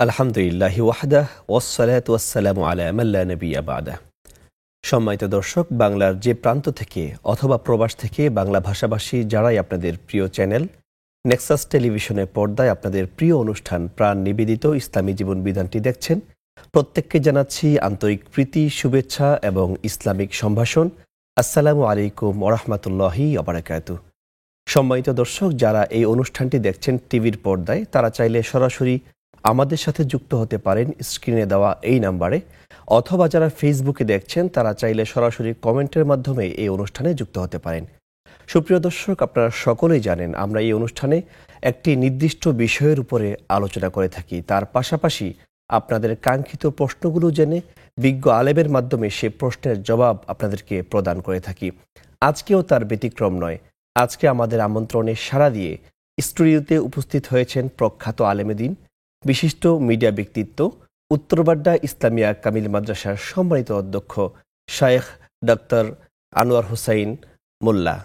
আলহামদুলিল্লাহি ওয়াহদাহ ওয়াসসালাতু ওয়াসসালামু আলা মান লা নাবিয়্যা বা'দাহ। সম্মানিত দর্শক, বাংলার যে প্রান্ত থেকে অথবা প্রবাস থেকে বাংলা ভাষাভাষী যারাই আপনাদের প্রিয় চ্যানেল নেক্সাস টেলিভিশনের পর্দায় আপনাদের প্রিয় অনুষ্ঠান প্রাণ নিবেদিত ইসলামী জীবন বিধানটি দেখছেন, প্রত্যেককে জানাচ্ছি আন্তরিক প্রীতি, শুভেচ্ছা এবং ইসলামিক সম্ভাষণ। আসসালামু আলাইকুম ওয়া রাহমাতুল্লাহি ওয়া বারাকাতুহু। সম্মানিত দর্শক, যারা এই অনুষ্ঠানটি দেখছেন টিভির পর্দায়, তারা চাইলে সরাসরি আমাদের সাথে যুক্ত হতে পারেন স্ক্রিনে দেওয়া এই নাম্বারে, অথবা যারা ফেসবুকে দেখছেন তারা চাইলে সরাসরি কমেন্টের মাধ্যমে এই অনুষ্ঠানে যুক্ত হতে পারেন। সুপ্রিয় দর্শক, আপনারা সকলেই জানেন আমরা এই অনুষ্ঠানে একটি নির্দিষ্ট বিষয়ের উপরে আলোচনা করে থাকি। তার পাশাপাশি আপনাদের কাঙ্ক্ষিত প্রশ্নগুলো জেনে বিজ্ঞ আলেমের মাধ্যমে সে প্রশ্নের জবাব আপনাদেরকে প্রদান করে থাকি। আজকেও তার ব্যতিক্রম নয়। আজকে আমাদের আমন্ত্রণে সাড়া দিয়ে স্টুডিওতে উপস্থিত হয়েছেন প্রখ্যাত আলেমে দ্বীন, বিশিষ্ট মিডিয়া ব্যক্তিত্ব, উত্তরবাড্ডা ইসলামিয়া কামিল মাদ্রাসার সম্মানিত অধ্যক্ষ শায়েখ ডক্টর আনোয়ার হোসাইন মোল্লা।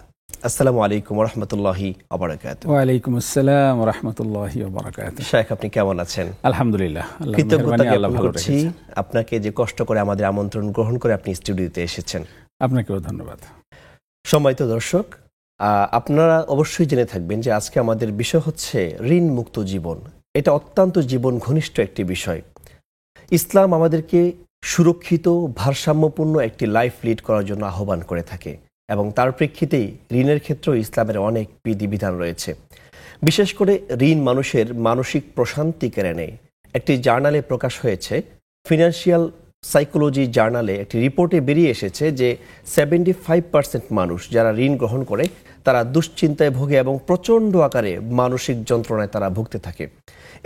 আসসালামু আলাইকুম ওয়া রাহমাতুল্লাহি ওয়া বারাকাতুহু। ওয়া আলাইকুম আসসালাম ওয়া রাহমাতুল্লাহি ওয়া বারাকাতুহু। শায়েখ, আপনি কেমন আছেন? আলহামদুলিল্লাহ, কৃতজ্ঞতা জ্ঞাপন করছি আপনাকে যে কষ্ট করে আমাদের আমন্ত্রণ গ্রহণ করে আপনি স্টুডিওতে এসেছেন। আপনাকেও ধন্যবাদ। সম্মানিত দর্শক, আপনারা অবশ্যই জেনে থাকবেন যে আজকে আমাদের বিষয় হচ্ছে ঋণ মুক্ত জীবন। এটা অত্যন্ত জীবন ঘনিষ্ঠ একটি বিষয়। ইসলাম আমাদেরকে সুরক্ষিত, ভারসাম্যপূর্ণ একটি লাইফ লিড করার জন্য আহ্বান করে থাকে এবং তার প্রেক্ষিতেই ঋণের ক্ষেত্রেও ইসলামের অনেক বিধিবিধান রয়েছে। বিশেষ করে ঋণ মানুষের মানসিক প্রশান্তি কেড়ে নেয়। একটি জার্নালে প্রকাশ হয়েছে, ফিনান্সিয়াল সাইকোলজি জার্নালে একটি রিপোর্টে বেরিয়ে এসেছে যে 75% মানুষ যারা ঋণ গ্রহণ করে তারা দুশ্চিন্তায় ভোগে এবং প্রচণ্ড আকারে মানসিক যন্ত্রণায় তারা ভুগতে থাকে।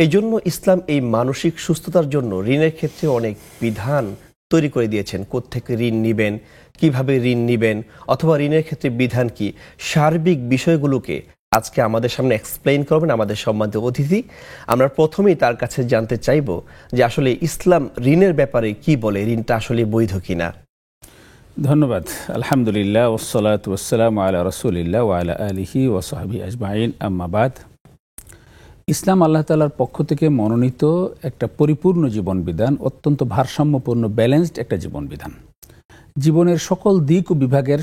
এই জন্য ইসলাম এই মানসিক সুস্থতার জন্য ঋণের ক্ষেত্রে অনেক বিধান তৈরি করে দিয়েছেন। কোত্থেকে ঋণ নেবেন, কিভাবে ঋণ নেবেন, অথবা ঋণের ক্ষেত্রে বিধান কি, সার্বিক বিষয়গুলোকে আজকে আমাদের সামনে এক্সপ্লেইন করবেন আমাদের সম্মানিত অতিথি। আমরা প্রথমেই তার কাছে জানতে চাইব যে আসলে ইসলাম ঋণের ব্যাপারে কি বলে, ঋণটা আসলে বৈধ কিনা। ধন্যবাদ। আলহামদুলিল্লাহ ওয়াসসালাতু ওয়াসসালামু আলা রাসূলিল্লাহ ওয়া আলা আলিহি ওয়া সাহবিহি আজমাইন, আম্মা বাদ। ইসলাম আল্লাহ তাআলার পক্ষ থেকে মনোনীত একটা পরিপূর্ণ জীবন বিধান, অত্যন্ত ভারসাম্যপূর্ণ ব্যালেন্সড একটা জীবন বিধান। জীবনের সকল দিক ও বিভাগের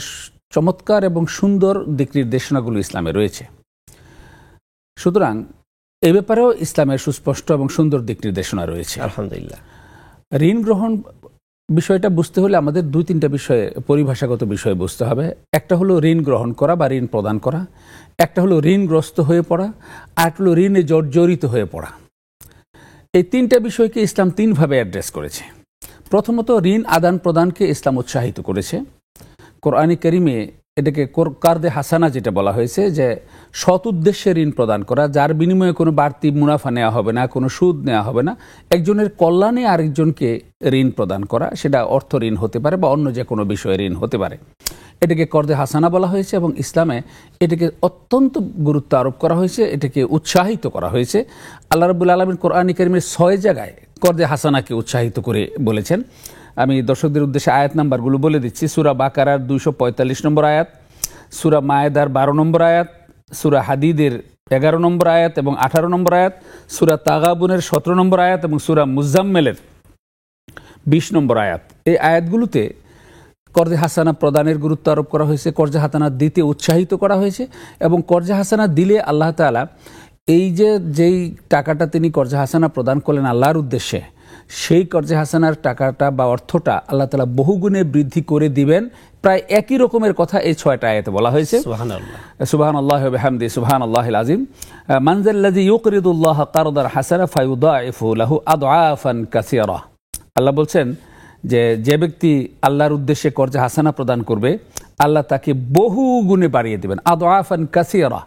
চমৎকার এবং সুন্দর দিক নির্দেশনাগুলো ইসলামে রয়েছে। সুতরাং এই ব্যাপারেও ইসলামের সুস্পষ্ট এবং সুন্দর দিক নির্দেশনা রয়েছে। আলহামদুলিল্লাহ। ঋণ গ্রহণ বিষয়টা বুঝতে হলে আমাদের 2-3টা বিষয়ে, পরিভাষাগত বিষয় বুঝতে হবে। একটা হলো ঋণ গ্রহণ করা বা ঋণ প্রদান করা, একটা হলো ঋণগ্রস্ত হয়ে পড়া, আর একটা হলো ঋণে জর্জরিত হয়ে পড়া। এই 3টা বিষয়কে ইসলাম 3ভাবে অ্যাড্রেস করেছে। প্রথমত, ঋণ আদান প্রদানকে ইসলাম উৎসাহিত করেছে। কোরআনে কারিমে এটাকে কারদে হাসানা যেটা বলা হয়েছে, যে সৎ উদ্দেশ্যে ঋণ প্রদান করা, যার বিনিময়ে কোনো বাড়তি মুনাফা নেওয়া হবে না, কোনো সুদ নেওয়া হবে না, একজনের কল্যাণে আরেকজনকে ঋণ প্রদান করা, সেটা অর্থ ঋণ হতে পারে বা অন্য যে কোনো বিষয়ে ঋণ হতে পারে। এটাকে কর্দে হাসানা বলা হয়েছে এবং ইসলামে এটাকে অত্যন্ত গুরুত্ব আরোপ করা হয়েছে, এটাকে উৎসাহিত করা হয়েছে। আল্লাহ রাব্বুল আলামিন কোরআনে কারিমের 6 জায়গায় কর্দে হাসানাকে উৎসাহিত করে বলেছেন। আমি দর্শকদের উদ্দেশ্যে আয়াত নাম্বারগুলো বলে দিচ্ছি। সূরা বাকারার 245 নম্বর আয়াত, সূরা মায়েদার 12 নম্বর আয়াত, সূরা হাদিদের 11 নম্বর আয়াত এবং 18 নম্বর আয়াত, সূরা তাগাবুনের 17 নম্বর আয়াত এবং সূরা মুজাম্মেলের 20 নম্বর আয়াত। এই আয়াতগুলোতে কর্জে হাসানা প্রদানের গুরুত্ব আরোপ করা হয়েছে, কর্জে হাসানা দিতে উৎসাহিত করা হয়েছে এবং কর্জে হাসানা দিলে আল্লাহ তাআলা এই যেই টাকাটা তিনি কর্জে হাসানা প্রদান করলেন আল্লাহর উদ্দেশ্যে, সেই কর্জে হাসানার টাকাটা বা অর্থটা আল্লাহ তাআলা বহুগুণে বৃদ্ধি করে দিবেন। প্রায় একই রকমের কথা এই 6টা আয়াতে বলা হয়েছে। সুবহানাল্লাহ, সুবহানাল্লাহি ওয়া বিহামদিহি, সুবহানাল্লাহিল আযীম। মান যাল্লাযী ইউকরিদুল্লাহ কারদান হাসানা ফায়ুদাইফু লাহু আদআফান কাসীরা। আল্লাহ বলছেন যে ব্যক্তি আল্লাহর উদ্দেশ্যে কর্জে হাসানা প্রদান করবে, আল্লাহ তাকে বহু গুণে বাড়িয়ে দিবেন। আদআফান কাসীরা,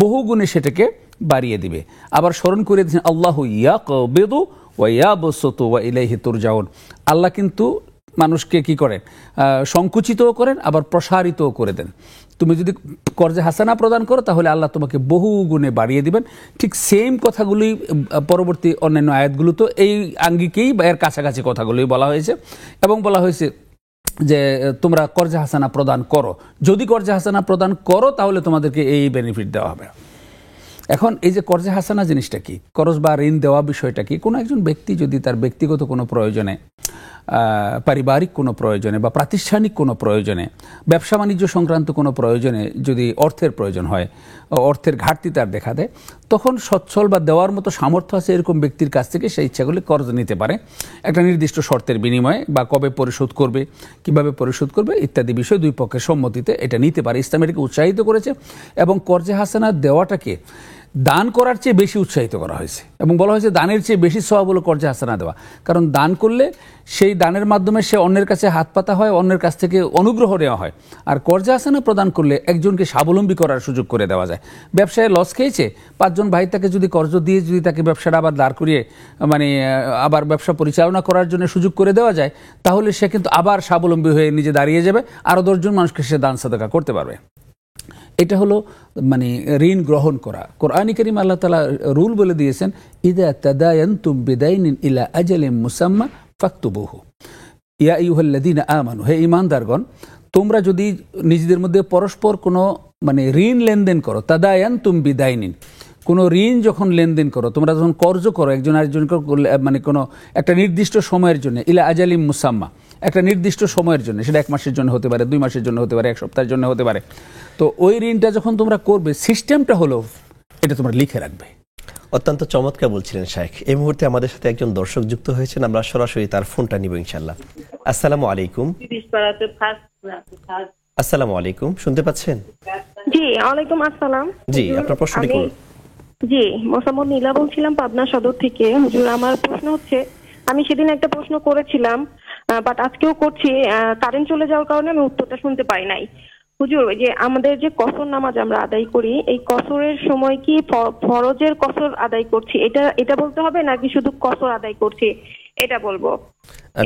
বহু গুণে সেটাকে বাড়িয়ে দিবে। আবার স্মরণ করে দিয়েছেন, আল্লাহু ইয়াকবিদু ওয়া ইয়াবসুতু ওয়া ইলাইহি তুরজাউন। আল্লাহ কিন্তু মানুষকে কি করেন, সংকুচিতও করেন, আবার প্রসারিতও করে দেন। তুমি যদি কর্জে হাসানা প্রদান করো তাহলে আল্লাহ তোমাকে বহু গুণে বাড়িয়ে দিবেন। ঠিক সেম কথাগুলি পরবর্তী অন্যান্য আয়াতগুলোতে এই আঙ্গিকেই বা এর কাছাকাছি কথাগুলোই বলা হয়েছে এবং বলা হয়েছে যে তোমরা কর্জে হাসানা প্রদান করো, যদি কর্জে হাসানা প্রদান করো তাহলে তোমাদেরকে এই বেনিফিট দেওয়া হবে। এখন এই যে কর্জে হাসানা জিনিসটা কি, করজ বা ঋণ দেওয়া বিষয়টা কি, কোনো একজন ব্যক্তি যদি তার ব্যক্তিগত কোনো প্রয়োজনে, পারিবারিক কোনো প্রয়োজনে বা প্রাতিষ্ঠানিক কোনো প্রয়োজনে, ব্যবসা বাণিজ্য সংক্রান্ত কোনো প্রয়োজনে যদি অর্থের প্রয়োজন হয়, অর্থের ঘাটতি তার দেখা দেয়, তখন সচ্ছল বা দেওয়ার মতো সামর্থ্য আছে এরকম ব্যক্তির কাছ থেকে সেই ইচ্ছাগুলি কর্জ নিতে পারে একটা নির্দিষ্ট শর্তের বিনিময়ে, বা কবে পরিশোধ করবে, কিভাবে পরিশোধ করবে ইত্যাদি বিষয় দুই পক্ষের সম্মতিতে এটা নিতে পারে। ইসলাম এটাকে উৎসাহিত করেছে এবং কর্জে হাসানা দেওয়াটাকে দান করার চেয়ে বেশি উৎসাহিত করা হয়েছে এবং বলা হয়েছে দানের চেয়ে বেশি সওয়াব হলো কর্জে হাসানা দেওয়া। কারণ দান করলে সেই দানের মাধ্যমে সে অন্যের কাছে হাত পাতা হয়, অন্যের কাছ থেকে অনুগ্রহ নেওয়া হয়। আর কর্জে হাসানা প্রদান করলে একজনকে স্বাবলম্বী করার সুযোগ করে দেওয়া যায়। ব্যবসায় লস খেয়েছে, 5 জন ভাই তাকে যদি কর্জ দিয়ে যদি তাকে ব্যবসাটা আবার দাঁড় করিয়ে আবার ব্যবসা পরিচালনা করার জন্য সুযোগ করে দেওয়া যায়, তাহলে সে কিন্তু আবার স্বাবলম্বী হয়ে নিজে দাঁড়িয়ে যাবে, আরও 10 জন মানুষকে সে দান সাদাকা করতে পারবে। এটা হলো ঋণ গ্রহণ করা। কোরআন কারীম আল্লাহ তাআলা রুল বলে দিয়েছেন, ইযা তাদায়ানতুম বিদাইনিন ইলা আজালিন মুসাম্মা ফাকতুবুহু ইয়া আইয়ুহাল্লাযীনা আমানু, হে ঈমানদারগণ, তোমরা যদি নিজেদের মধ্যে পরস্পর কোনো ঋণ লেনদেন করো, তাদায়ানতুম বিদাইনিন, কোনো ঋণ যখন লেনদেন করো, তোমরা যখন কর্জ করো একজন আরেকজনকে কোনো একটা নির্দিষ্ট সময়ের জন্য, ইলা আজালিম মুসাম্মা, একটা নির্দিষ্ট সময়ের জন্য, সেটা 1 মাসের জন্য হতে পারে, 2 মাসের জন্য হতে পারে, 1 সপ্তাহের জন্য হতে পারে। তো ওই ঋণটা যখন তোমরা করবে, সিস্টেমটা হলো এটা তোমরা লিখে রাখবে। অত্যন্ত চমৎকার বলছিলেন শাইখ। এই মুহূর্তে আমাদের সাথে একজন দর্শক যুক্ত হয়েছেন, আমরা সরাসরি তার ফোনটা নিব ইনশাআল্লাহ। আসসালামু আলাইকুম। আসসালামু আলাইকুম, শুনতে পাচ্ছেন? জি, ওয়ালাইকুম আসসালাম। জি, আপনার প্রশ্নটি করুন। জি, মোসাম্মদ নীলা বলছিলাম পাবনা সদর থেকে। হুজুর, আমার প্রশ্ন হচ্ছে, আমি সেদিন একটা প্রশ্ন করেছিলাম, বাট আজকেও করছি, কারেন্ট চলে যাওয়ার কারণে আমি উত্তরটা শুনতে পাই নাই। হুজুর, ওই যে আমাদের যে কসর নামাজ আমরা আদায় করি, এই কসরের সময় কি ফরজের কসর আদায় করছি এটা বলতে হবে, নাকি শুধু কসর আদায় করছি এটা বলবো?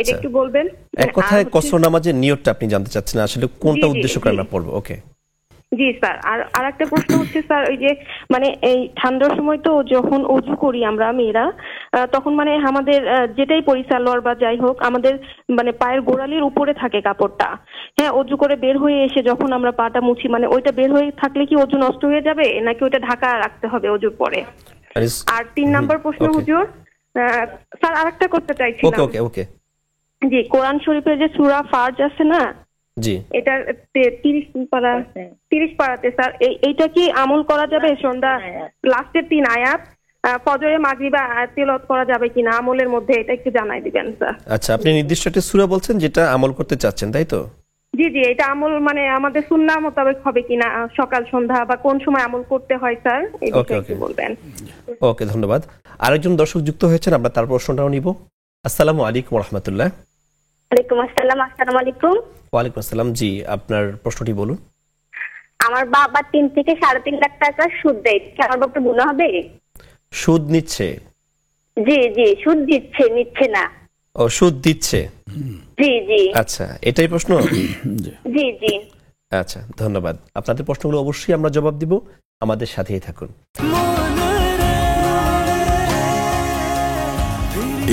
এটা একটু বলবেন। এক কথায় কসর নামাজের নিয়তটা আপনি জানতে চাচ্ছেন, আসলে কোনটা উদ্দেশ্য করে আমরা পড়বো? ওকে, জি স্যার। আর একটা প্রশ্ন হচ্ছে স্যার, ওই যে এই ঠান্ডার সময় তো যখন অজু করি আমরা মেয়েরা, তখন আমাদের যেটাই পরি সালোয়ার বা যাই হোক, আমাদের পায়ের গোড়ালির উপরে থাকে কাপড়টা। হ্যাঁ, অজু করে বের হয়ে এসে যখন আমরা পাটা মুছি, ওইটা বের হয়ে থাকলে কি অজু নষ্ট হয়ে যাবে, নাকি ওইটা ঢাকা রাখতে হবে অজুর পরে? আর 3 নাম্বার প্রশ্ন হুজুর, স্যার আরেকটা করতে চাইছিলাম। ওকে ওকে, জি, কোরআন শরীফের যে সূরা ফারজ আছে না, জি, এটা 30 পারাতে স্যার, এইটা কি আমল করা যাবে? সন্ধ্যা লাস্টের 3 আয়াত ফজরে মাগরিবে তেলাওয়াত করা যাবে কিনা আমলের মধ্যে, এটা একটু জানাই দিবেন স্যার। আচ্ছা, আপনি নির্দিষ্ট একটা সূরা বলছেন যেটা আমল করতে চাচ্ছেন, তাই তো? জি জি, এটা আমল আমাদের সুন্নাহ মোতাবেক হবে কিনা, সকাল সন্ধ্যা বা কোন সময় আমল করতে হয় স্যার, এই বিষয়ে একটু বলবেন। ওকে, ধন্যবাদ। আরেকজন দর্শক যুক্ত হয়েছেন, আমরা তার প্রশ্নটাও নিব। আসসালামু আলাইকুম ওয়া রাহমাতুল্লাহ। ওয়ালাইকুম আসসালাম। আসসালামু আলাইকুম। ওয়ালাইকুম আসসালাম। জি, আপনার প্রশ্নটি বলুন। আমার বাবা 3 থেকে 3.5 লাখ টাকা সুদ দেয়, কি আমার বাবা গুনাহ হবে? সুদ নিচ্ছে? জি জি, সুদ দিচ্ছে, নিচ্ছে না। ও, সুদ দিচ্ছে। জি জি। আচ্ছা, এটাই প্রশ্ন? জি জি। আচ্ছা, ধন্যবাদ। আপনাদের প্রশ্নগুলো অবশ্যই আমরা জবাব দিব, আমাদের সাথেই থাকুন।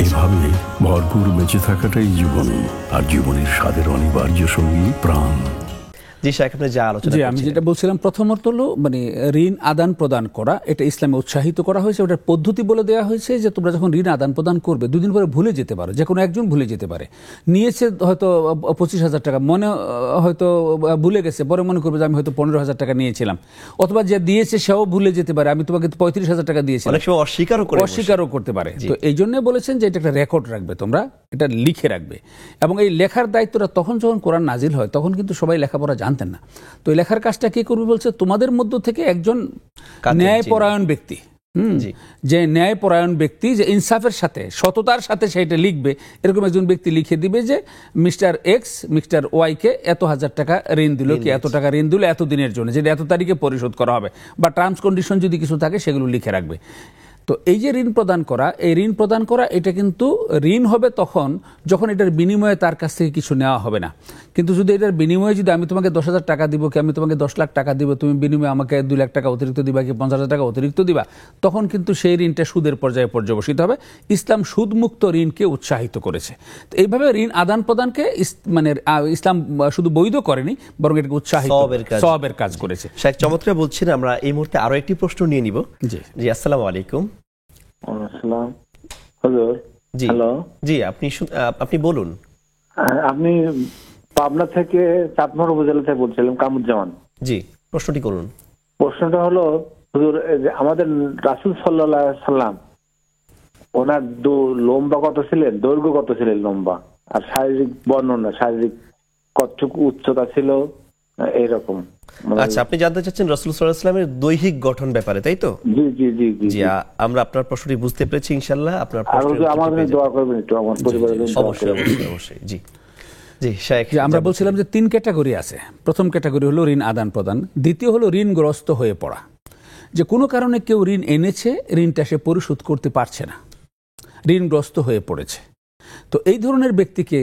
এভাবে ভরপুর বেঁচে থাকাটাই জীবন, আর জীবনের স্বাদের অনিবার্য সঙ্গী প্রাণ। জি শাইখ, আপনি যা আলোচনা জি, আমি যেটা বলছিলাম প্রথমত হলো ঋণ আদান প্রদান করা, এটা ইসলামে উৎসাহিত করা হয়েছে। ওটার পদ্ধতি বলে দেওয়া হয়েছে যে তোমরা যখন ঋণ আদান প্রদান করবে, 2 দিন পরে ভুলে যেতে পারো, যে কোনো একজন ভুলে যেতে পারে। নিয়েছে হয়তো 25,000 টাকা, মনে হয়তো ভুলে গেছে, পরে মনে করবে যে আমি হয়তো 15,000 টাকা নিয়েছিলাম, অথবা যে দিয়েছে সেও ভুলে যেতে পারে, আমি তোমাকে 35,000 টাকা দিয়েছিলাম, অনেক সময় অস্বীকারও করতে পারে। তো এই জন্য বলেছেন যে এটা একটা রেকর্ড রাখবে, তোমরা এটা লিখে রাখবে। এবং এই লেখার দায়িত্বটা তখন যখন কোরআন নাজিল হয়, তখন কিন্তু সবাই লেখাপড়া জানতেন না। তো এই লেখার কাজটা কে করবে বলছে, তোমাদের মধ্য থেকে একজন ন্যায়পরায়ণ ব্যক্তি, যে ন্যায়পরায়ণ ব্যক্তি, যে ইনসাফের সাথে সততার সাথে সেটা লিখবে, এরকম একজন ব্যক্তি লিখে দিবে যে মিস্টার এক্স মিস্টার ওয়াই কে এত হাজার টাকা ঋণ দিল, কি এত টাকা ঋণ দিল এত দিনের জন্য, যেটা এত তারিখে পরিশোধ করা হবে, বা টার্মস কন্ডিশন যদি কিছু থাকে সেগুলো লিখে রাখবে। তো এই যে ঋণ প্রদান করা, এই ঋণ প্রদান করা এটা কিন্তু ঋণ হবে তখন যখন এটার বিনিময়ে তার কাছ থেকে কিছু নেওয়া হবে না। কিন্তু যদি এটার বিনিময়ে যদি আমি তোমাকে 10,000 টাকা দিব, কি আমি তোমাকে 10 লাখ টাকা দিব, তুমি বিনিময়ে আমাকে 2 লাখ টাকা অতিরিক্ত দিবা, কি 50,000 টাকা অতিরিক্ত দিবা, তখন কিন্তু সেই ঋণটা সুদের পর্যায়ে পর্যবসিত হবে। ইসলাম সুদমুক্ত ঋণকে উৎসাহিত করেছে। তো এইভাবে ঋণ আদান প্রদানকে মানে ইসলাম শুধু বৈধ করেনি, বরং এটাকে উৎসাহিত সওয়াবের কাজ করেছে। শেখ চমৎকার বলছেন। আমরা এই মুহূর্তে আরো একটি প্রশ্ন নিয়ে নিব। জি, আসসালামু আলাইকুম। আসসালাম হুজুর। জি, হ্যালো। জি, আপনি বলুন। আপনি পাবনা থেকে চাটমোহর উপজেলা থেকে বলছিলাম, কামরুজ্জামান। জি, প্রশ্নটি করুন। প্রশ্নটা হলো হুজুর, যে আমাদের রাসূল সাল্লাল্লাহু আলাইহি সাল্লাম ওনার লম্বা কত ছিলেন, দৈর্ঘ্য কত ছিলেন লম্বা, আর শারীরিক বর্ণনা, শারীরিক কতটুকু উচ্চতা ছিল, এইরকম। আচ্ছা, আপনি জানতে চাচ্ছেন রাসূল সাল্লাল্লাহু আলাইহি ওয়াসাল্লামের দৈহিক গঠন ব্যাপারে, তাই তো? জি জি জি জি। জি, আমরা আপনার প্রশ্নটি বুঝতে পেরেছি ইনশাআল্লাহ। আপনার আর আমার জন্য দোয়া করবেন একটু, আমার পরিবারের জন্য। অবশ্যই অবশ্যই অবশ্যই। জি জি শেখ, আমরা বলছিলাম যে 3 ক্যাটাগরি আছে। প্রথম ক্যাটাগরি হলো ঋণ আদান প্রদান, দ্বিতীয় হলো ঋণগ্রস্ত হয়ে পড়া, যে কোনো কারণে কেউ ঋণ এনেছে, ঋণটা সে পরিশোধ করতে পারছে না, ঋণগ্রস্ত হয়ে পড়েছে। তো এই ধরনের ব্যক্তিকে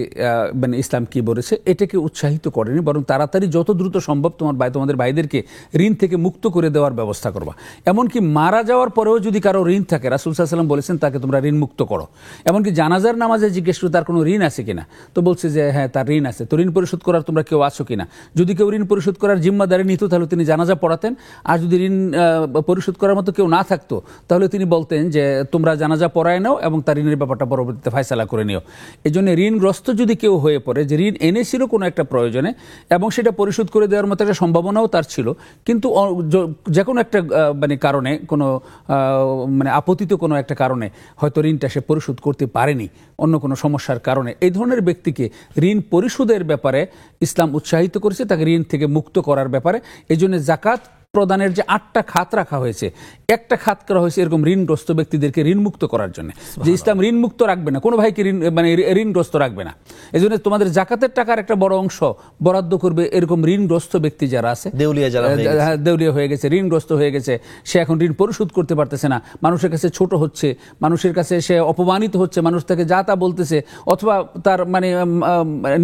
মানে ইসলাম কি বলেছে, এটাকে উৎসাহিত করেনি, বরং তাড়াতাড়ি যত দ্রুত সম্ভব তোমাদের ভাইদেরকে ঋণ থেকে মুক্ত করে দেওয়ার ব্যবস্থা করবা। এমনকি মারা যাওয়ার পরেও যদি কারো ঋণ থাকে, রাসূল সাল্লাল্লাহু আলাইহি ওয়াসাল্লাম বলেছেন তাকে তোমরা ঋণ মুক্ত করো। এমনকি জানাজার নামাজে জিজ্ঞেস করে তার কোনো ঋণ আছে কিনা, তো বলছে যে হ্যাঁ তার ঋণ আছে, তো ঋণ পরিশোধ করার তোমরা কেউ আছো কিনা। যদি কেউ ঋণ পরিশোধ করার জিম্মাদারি নিত তাহলে তিনি জানাজা পড়াতেন, আর যদি ঋণ পরিশোধ করার মতো কেউ না থাকতো তাহলে তিনি বলতেন যে তোমরা জানাজা পড়ায় নাও এবং তার ঋণের ব্যাপারটা পরবর্তীতে ফয়সালা করে নিও। এই জন্য ঋণগ্রস্ত যদি কেউ হয়ে পড়ে, যে ঋণ এনেছিল কোনো একটা প্রয়োজনে এবং সেটা পরিশোধ করে দেওয়ার মতো একটা সম্ভাবনাও তার ছিল, কিন্তু যে কোনো একটা মানে কারণে, কোনো মানে আপতিত কোনো একটা কারণে হয়তো ঋণটা সে পরিশোধ করতে পারেনি, অন্য কোনো সমস্যার কারণে, এই ধরনের ব্যক্তিকে ঋণ পরিশোধের ব্যাপারে ইসলাম উৎসাহিত করেছে, তাকে ঋণ থেকে মুক্ত করার ব্যাপারে। এই জন্য জাকাত প্রদানের যে 8টা খাত রাখা হয়েছে, একটা খাত করা হয়েছে এরকম ঋণগ্রস্ত ব্যক্তিদেরকে ঋণমুক্ত করার জন্য, যে ইসলাম ঋণমুক্ত রাখবে না, কোনো ভাইকে মানে ঋণগ্রস্ত রাখবে না। এই জন্য তোমাদের জাকাতের টাকার একটা বড় অংশ বরাদ্দ করবে এরকম ঋণগ্রস্ত ব্যক্তি যারা আছে, দেউলিয়া হয়ে গেছে, ঋণগ্রস্ত হয়ে গেছে, সে এখন ঋণ পরিশোধ করতে পারতেছে না, মানুষের কাছে ছোট হচ্ছে, মানুষের কাছে সে অপমানিত হচ্ছে, মানুষ তাকে যা তা বলতেছে, অথবা তার মানে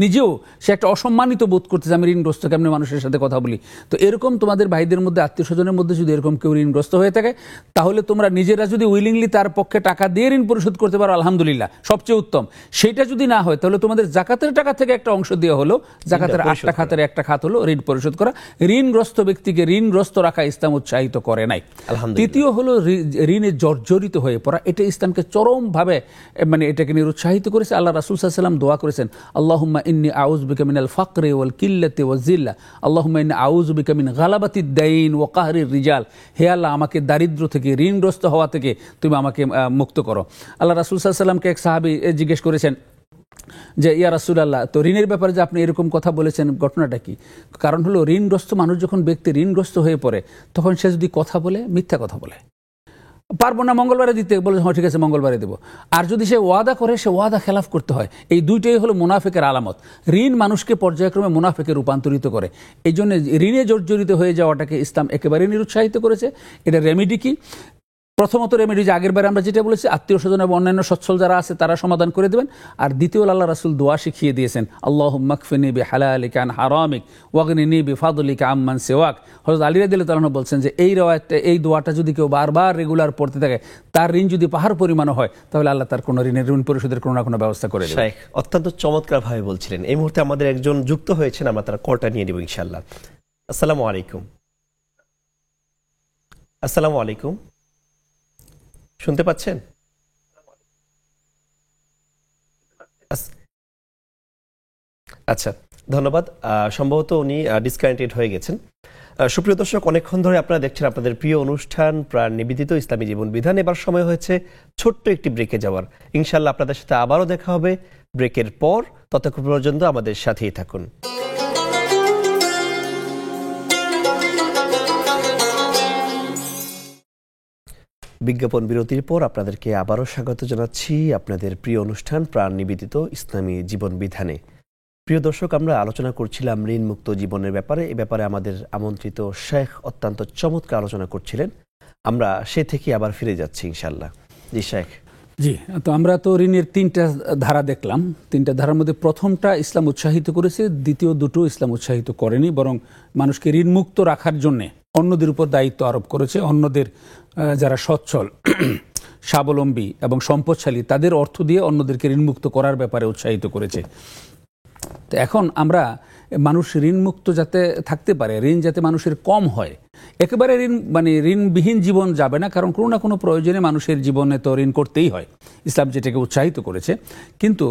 নিজেও সে একটা অসম্মানিত বোধ করতেছে, আমি ঋণগ্রস্ত কেমনি মানুষের সাথে কথা বলি। তো এরকম তোমাদের ভাইদের মধ্যে, আত্মীয় স্বজনের মধ্যে যদি এরকম কেউ ঋণগ্রস্ত হয়ে থাকে, তাহলে তোমরা নিজেরা যদি উইলিংলি তার পক্ষে টাকা দিয়ে ঋণ পরিশোধ করতে পারো, আলহামদুলিল্লাহ, সবচেয়ে উত্তম। সেটা যদি না হয় তাহলে তোমাদের জাকাতের টাকা থেকে একটা অংশ দেওয়া হলো, জাকাতের 8টা খাতের একটা খাত হলো ঋণ পরিশোধ করা। ঋণগ্রস্ত ব্যক্তিকে ঋণগ্রস্ত রাখা ইসলাম উৎসাহিত করে নাই। তৃতীয় হলো ঋণে জর্জরিত হয়ে পড়া, এটা ইসলামকে চরমভাবে মানে এটাকে নিরুৎসাহিত করেছে। আল্লাহ রাসূল সাল্লাল্লাহু আলাইহি ওয়াসাল্লাম দোয়া করেছেন, আল্লাহুম্মা ইন্নী আউযু বিকা মিনাল ফাকরি ওয়াল কিল্লাতি ওয়াজ জিল্লা, আল্লাহুম্মা ইন্নী আউযু বিকা মিন গালাবাতিদ দাইন ওয়া কাহরির রিজাল, হে আল্লাহ আমাকে দারিদ্র থেকে, ঋণগ্রস্ত হওয়া থেকে তুমি আমাকে মুক্ত করো। আল্লাহ রাসূল সাল্লাল্লাহু আলাইহি ওয়াসাল্লামকে এক সাহাবী জিজ্ঞেস করেছেন যে ইয়া রাসূলুল্লাহ, তো ঋণের ব্যাপারে যে আপনি এরকম কথা বলেছেন, ঘটনাটা কি? কারণ হলো ঋণগ্রস্ত মানুষ যখন ব্যক্তি ঋণগ্রস্ত হয়ে পড়ে, তখন সে যদি কথা বলে, মিথ্যা কথা বলে, পারবো না মঙ্গলবারে দিতে, বলে হ্যাঁ ঠিক আছে মঙ্গলবারে দেবো। আর যদি সে ওয়াদা করে, সে ওয়াদা খেলাফ করতে হয়। এই দুইটাই হলো মুনাফিকের আলামত। ঋণ মানুষকে পর্যায়ক্রমে মুনাফিকে রূপান্তরিত করে। এই জন্য ঋণে জর্জরিত হয়ে যাওয়াটাকে ইসলাম একেবারে নিরুৎসাহিত করেছে। এটা রেমেডি কি? প্রথমত রেমেডি যে আগের বারে আমরা যেটা বলেছি, আত্মীয় স্বজন এবং অন্যান্য সচ্ছল যারা আছে তারা সমাধান করে দেবেন। আর দ্বিতীয়, আল্লাহ রাসূল দোয়া শিখিয়ে দিয়েছেন, আল্লাহুম্মা কফিনি বিহালালিকা আন হারামিক ওয়াগনিনি বিফাদলিকা আম্মান সিওয়াক। হযরত আলী রাদিয়াল্লাহু তাআলা বলছেন যে এই দোয়াটা যদি কেউ বারবার রেগুলার পড়তে থাকে, তার ঋণ যদি পাহাড় পরিমাণ হয়, তাহলে আল্লাহ তার কোনো ঋণ পরিশোধের কোনো না কোনো ব্যবস্থা করে দেবেন। শেখ অত্যন্ত চমৎকার ভাবে বলছিলেন। এই মুহূর্তে আমাদের একজন যুক্ত হয়েছেন, আমরা তার কলটা নিয়ে নেব ইনশাআল্লাহ। আসসালামু আলাইকুম। আসসালামু আলাইকুম, শুনতে পাচ্ছেন? আচ্ছা, ধন্যবাদ। সম্ভবত উনি ডিসকানেক্টেড হয়ে গেছেন। সুপ্রিয় দর্শক, অনেকক্ষণ ধরে আপনারা দেখছেন আপনাদের প্রিয় অনুষ্ঠান প্রাণ নিবেদিত ইসলামী জীবন বিধান। এবার সময় হয়েছে ছোট্ট একটি ব্রেকে যাওয়ার। ইনশাআল্লাহ আপনাদের সাথে আবারও দেখা হবে ব্রেকের পর। ততক্ষণ পর্যন্ত আমাদের সাথেই থাকুন। বিজ্ঞাপন বিরতির পর আপনাদেরকে আবারও স্বাগত জানাচ্ছি আপনাদের প্রিয় অনুষ্ঠান প্রাণ নিবেদিত ইসলামী জীবন বিধানে। প্রিয় দর্শক, আমরা আলোচনা করছিলাম ঋণমুক্ত জীবনের ব্যাপারে। এ ব্যাপারে আমাদের আমন্ত্রিত শেখ অত্যন্ত চমৎকার আলোচনা করছিলেন। আমরা সে থেকে আবার ফিরে যাচ্ছি ইনশাল্লাহ। জি শেখ। জি, তো আমরা তো ঋণের 3টা ধারা দেখলাম। 3টা ধারার মধ্যে প্রথমটা ইসলাম উৎসাহিত করেছে, দ্বিতীয় দুটো ইসলাম উৎসাহিত করেনি, বরং মানুষকে ঋণ মুক্ত রাখার জন্য অন্যদের উপর দায়িত্ব আরোপ করেছে। অন্যদের যারা সচ্ছল, স্বাবলম্বী এবং সম্পদশালী তাদের অর্থ দিয়ে অন্যদেরকে ঋণমুক্ত করার ব্যাপারে উৎসাহিত করেছে। তো এখন আমরা মানুষ ঋণমুক্ত যাতে থাকতে পারে, ঋণ যাতে মানুষের কম হয়, একেবারে ঋণবিহীন জীবন যাবে না, কারণ কোনো না কোনো প্রয়োজনে মানুষের জীবনে তো ঋণ করতেই হয়, ইসলাম যেটাকে উৎসাহিত করেছে। কিন্তু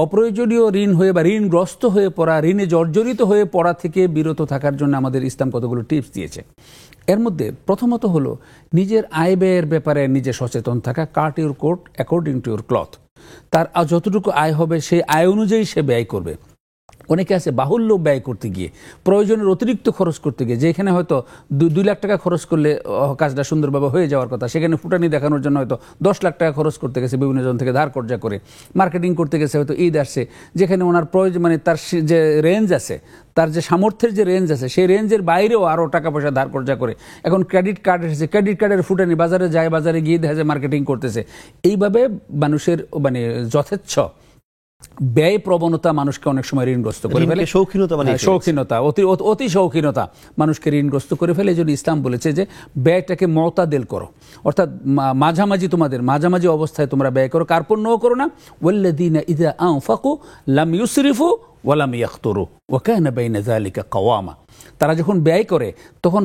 অপ্রয়োজনীয় ঋণ হয়ে বা ঋণগ্রস্ত হয়ে পড়া, ঋণে জর্জরিত হয়ে পড়া থেকে বিরত থাকার জন্য আমাদের ইসলাম কতগুলো টিপস দিয়েছে। এর মধ্যে প্রথমত হলো নিজের আয় ব্যয়ের ব্যাপারে নিজে সচেতন থাকা। Cut your coat according to your cloth. তার যতটুকু আয় হবে সেই আয় অনুযায়ী সে ব্যয় করবে। অনেকে আছে বাহুল্য ব্যয় করতে গিয়ে, প্রয়োজনের অতিরিক্ত খরচ করতে গিয়ে, যেখানে হয়তো 2 লাখ টাকা খরচ করলে কাজটা সুন্দরভাবে হয়ে যাওয়ার কথা, সেখানে ফুটানি দেখানোর জন্য হয়তো 10 লাখ টাকা খরচ করতে গেছে, বিভিন্ন জন থেকে ধার কর্জা করে। মার্কেটিং করতে গেছে, হয়তো ঈদ আসছে, যেখানে ওনার প্রয়োজন তার যে রেঞ্জ আছে, তার যে সামর্থ্যের যে রেঞ্জ আছে, সেই রেঞ্জের বাইরেও আরও টাকা পয়সা ধার কর্জা করে। এখন ক্রেডিট কার্ড এসেছে, ক্রেডিট কার্ডের ফুটানি, বাজারে গিয়ে দেখা যায় মার্কেটিং করতেছে। এইভাবে মানুষের যথেচ্ছ ব্যয় প্রবণতা মানুষকে অনেক সময় ঋণগ্রস্ত করে ফেলে। শৌখিনতা, অতি শৌখিনতা মানুষকে ঋণগ্রস্ত করে ফেলে। এই জন্য ইসলাম বলেছে যে ব্যয়টাকে মুতাদিল করো, অর্থাৎ মাঝামাঝি অবস্থায় তোমরা ব্যয় করো, কার্পণ্যও করো না। ওয়াল্লাযীনা ইযা আনফাকু লাম ইউসরিফু ওয়া লাম ইয়াখতুরু ওয়া কানা বাইনা যালিকা কাওয়ামা। তারা যখন ব্যয় করে তখন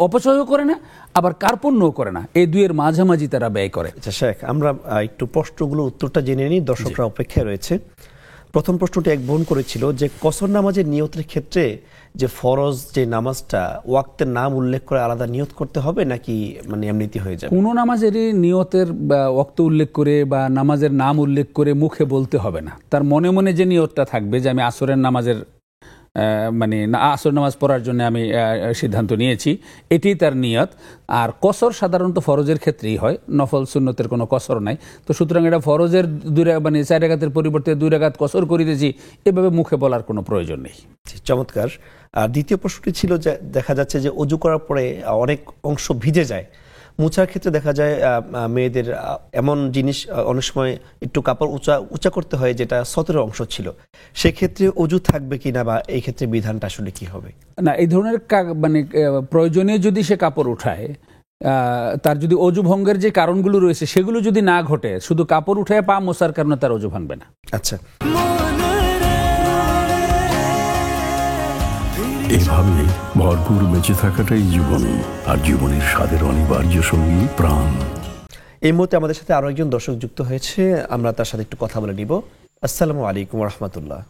অপচয়ও করে না, আবার কার্পণ্যও করে না, এই দুইয়ের মাঝামাঝি তারা ব্যয় করে। আচ্ছা শেখ, আমরা একটু প্রশ্নগুলো উত্তরটা জেনে নিই, দর্শকরা অপেক্ষায় রয়েছে। প্রথম প্রশ্নটি এক বোন করেছিল যে কসর নামাজের নিয়তের ক্ষেত্রে যে ফরজ যে নামাজটা ওয়াক্তের নাম উল্লেখ করে আলাদা নিয়ত করতে হবে নাকি এমনিতে হয়ে যাবে? কোনো নামাজেরই নিয়তের ওয়াক্ত উল্লেখ করে বা নামাজের নাম উল্লেখ করে মুখে বলতে হবে না। তার মনে মনে যে নিয়তটা থাকবে যে আমি আসরের নামাজের আসর নামাজ পড়ার জন্য আমি সিদ্ধান্ত নিয়েছি, এটি তার নিয়ত। আর কসর সাধারণত ফরজের ক্ষেত্রেই হয়, নফল সুন্নতের কোনো কসর নাই। তো সুতরাং এটা ফরজের 4 রাকাতের পরিবর্তে 2 রাকাত কসর করিতেছি, এভাবে মুখে বলার কোনো প্রয়োজন নেই। চমৎকার। আর দ্বিতীয় প্রশ্নটি ছিল যে দেখা যাচ্ছে যে অজু করার পরে অনেক অংশ ভিজে যায়, মোছার ক্ষেত্রে দেখা যায় মেয়েদের এমন জিনিস অনেক সময় একটু কাপড় উঁচা করতে হয় যেটা সতের অংশ ছিল, সেক্ষেত্রে অজু থাকবে কিনা বা এই ক্ষেত্রে বিধানটা আসলে কি হবে? না, এই ধরনের প্রয়োজনে যদি সে কাপড় উঠায়, তার যদি অজু ভঙ্গের যে কারণগুলো রয়েছে সেগুলো যদি না ঘটে, শুধু কাপড় উঠায় পা মোছার কারণে তার অজু ভাঙবে না। আচ্ছা, এভাবে ভরপুর বেঁচে থাকাটাই জীবন, আর জীবনের স্বাদের অনিবার্য সঙ্গী প্রাণ। এই মুহূর্তে আমাদের সাথে আরো একজন দর্শক যুক্ত হয়েছে, আমরা তার সাথে একটু কথা বলে নিব। আসসালামু আলাইকুম রহমতুল্লাহ।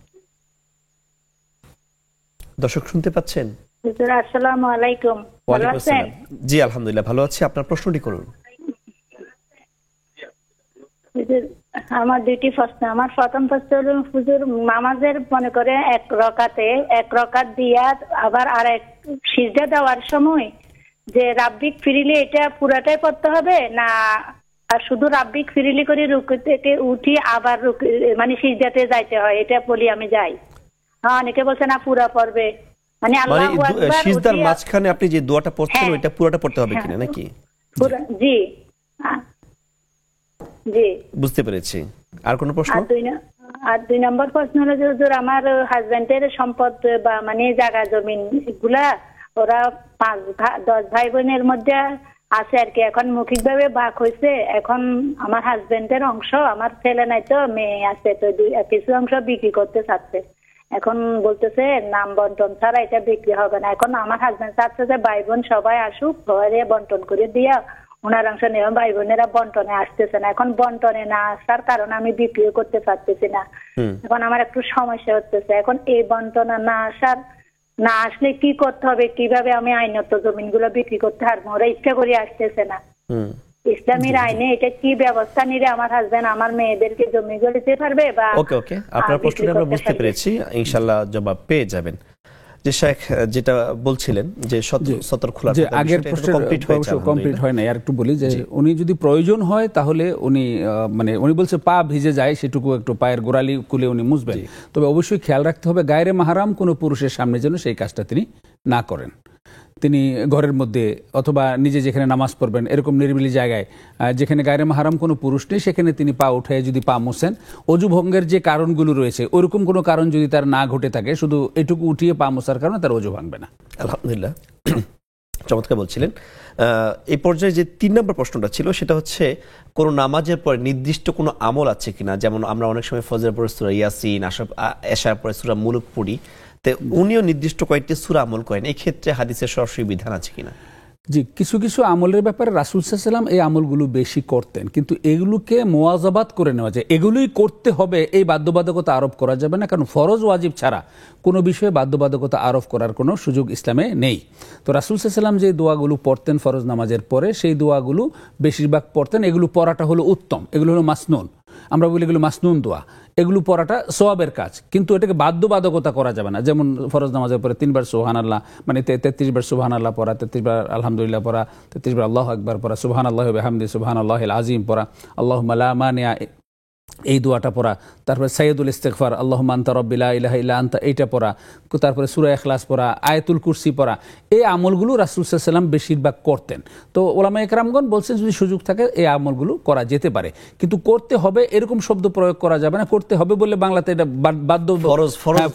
দর্শক শুনতে পাচ্ছেন? আসসালামু আলাইকুম। ভালো আছেন? জি আলহামদুলিল্লাহ ভালো আছি। আপনার প্রশ্নটি করুন। আমার 2টি প্রশ্ন। আমার প্রথম প্রশ্ন হলো, হুজুর নামাজের মনে করে এক রকাত দিয়া আবার আরেক সিজদা দেওয়ার সময় যে রাব্বিক ফিরিলি, এটা পুরাটাই পড়তে হবে না আর শুধু রাব্বিক ফিরিলি করে রুকু থেকে উঠি আবার সিজদাতে যাইতে হয়? এটা বলি আমি যাই। অনেকে বলছে না পুরা পড়বে, আল্লাহু আকবার সিজদার মাঝখানে আপনি যে দোয়াটা পড়ছেন ওইটা পুরোটা পড়তে হবে কিনা নাকি? জি জি, বুঝতে পেরেছি। আর কোন প্রশ্ন? আর 2 নম্বর প্রশ্ন হলো যে হুজুর, আমার হাজবেন্ডের সম্পদ বা জায়গা জমিন গুলা ওরা 10 ভাই বোনের মধ্যে আছে আর কি। এখন মৌখিক ভাবে ভাগ হয়েছে। এখন আমার হাজবেন্ডের অংশ, আমার ছেলে নাই তো মেয়ে আছে, তো কিছু অংশ বিক্রি করতে চাচ্ছে। এখন বলতেছে নাম বন্টন ছাড়া এটা বিক্রি হবে না। এখন আমার হাজবেন্ড চাচ্ছে যে ভাই বোন সবাই আসুক, ঘরে বন্টন করে দিয়া ওনার অংশ নেওয়া, ভাই বোনেরা বন্টনে আসতেছে না। এখন বন্টনে না আসার কারণে আমি বিক্রিও করতে পারতেছি না। এখন আমার একটু সমস্যা হচ্ছে। এখন এই বন্টনে না আসলে কি করতে হবে, কিভাবে আমি আইনত জমিনগুলো বিক্রি করতে পারবো? ওরা ইচ্ছা করে আসতেছে না। ইসলামের আইনে এটা কি ব্যবস্থা নিলে আমার হাজবেন্ড আমার মেয়েদেরকে জমিগুলো দিতে পারবে? বা ওকে, আপনার প্রশ্নটা আমরা বুঝতে পেরেছি, ইনশাআল্লাহ জবাব পেয়ে যাবেন। যে শেখ যেটা বলছিলেন যে সতর খোলা, যে আগের প্রশ্ন কমপ্লিট হয় না, আর একটু বলি যে উনি যদি প্রয়োজন হয় তাহলে উনি বলছে পা ভিজে যায়, সেটুকু একটু পায়ের গোড়ালি কুলে উনি মুছবেন। তবে অবশ্যই খেয়াল রাখতে হবে গায়রে মাহরাম কোনো পুরুষের সামনে যেন সেই কাজটা তিনি না করেন। তিনি ঘরের মধ্যে অথবা নিজে যেখানে নামাজ পড়বেন এরকম নিরিবিলি জায়গায় যেখানে গায়রে মাহরাম কোনো পুরুষ নেই সেখানে তিনি পা উঠে যদি পা মোছেন, অজু ভঙ্গের যে কারণগুলো রয়েছে ওরকম কোনো কারণ যদি তার না ঘটে থাকে, শুধু এটুকু উঠিয়ে পা মোছার কারণে তার অজু ভাঙবে না। আলহামদুলিল্লাহ, চমৎকার বলছিলেন। এই পর্যায়ে যে 3 নম্বর প্রশ্নটা ছিল সেটা হচ্ছে কোনো নামাজের পরে নির্দিষ্ট কোনো আমল আছে কিনা, যেমন আমরা অনেক সময় ফজরের পরে সূরা ইয়াসিন, এশার পরে সূরা মুলক পড়ি, তো উনিও নির্দিষ্ট কয়েকটি সূরা আমল করেন, এই ক্ষেত্রে হাদিসের সরাসরি বিধান আছে কিনা? জি, কিছু কিছু আমলের ব্যাপারে রাসূল সাল্লাল্লাহু আলাইহি ওয়াসাল্লাম এই আমলগুলো বেশি করতেন, কিন্তু এগুলোকে মুওয়াজাবাত করে নেওয়া যায়, এগুলোই করতে হবে এই বাধ্যবাধকতা আরোপ করা যাবে না, কারণ ফরজ ওয়াজিব ছাড়া কোনো বিষয়ে বাধ্যবাধকতা আরোপ করার কোনো সুযোগ ইসলামে নেই। তো রাসূল সাল্লাল্লাহু আলাইহি ওয়াসাল্লাম যে দোয়াগুলো পড়তেন ফরজ নামাজের পরে, সেই দোয়াগুলো বেশিরভাগ পড়তেন। এগুলো পড়াটা হলো উত্তম, এগুলো হলো মাসনুন, আমরা বলি এগুলো মাসনুন দোয়া, এগুলো পড়াটা সওয়াবের কাজ, কিন্তু এটাকে বাধ্যবাধকতা করা যাবে না। যেমন ফরজ নামাজের পরে 3 বার সুবহানাল্লাহ, মানে 33 বার সুবহানাল্লাহ পড়া, 33 বার আলহামদুলিল্লাহ পড়া, 33 বার আল্লাহু আকবার পড়া, সুবহানাল্লাহি ওয়া বিহামদিহি সুবহানাল্লাহিল আযীম পড়া, আল্লাহুম্মা লা মানিয়া এই দোয়াটা পড়া, তারপরে সাইয়্যিদুল ইস্তিগফার আল্লাহুম্মা আনতা রাব্বি লা ইলাহা ইল্লা আনতা এইটা পড়া, তারপরে সূরা ইখলাস পড়া, আয়াতুল কুরসি পড়া, এই আমলগুলো রাসূল সাল্লাল্লাহু আলাইহি ওয়াসাল্লাম বেশিরভাগ করতেন। তো ওলামায়ে কেরামগণ বলছেন যদি সুযোগ থাকে এই আমলগুলো করা যেতে পারে, কিন্তু করতে হবে এরকম শব্দ প্রয়োগ করা যাবে না। করতে হবে বলে বাংলাতে এটা বাধ্য,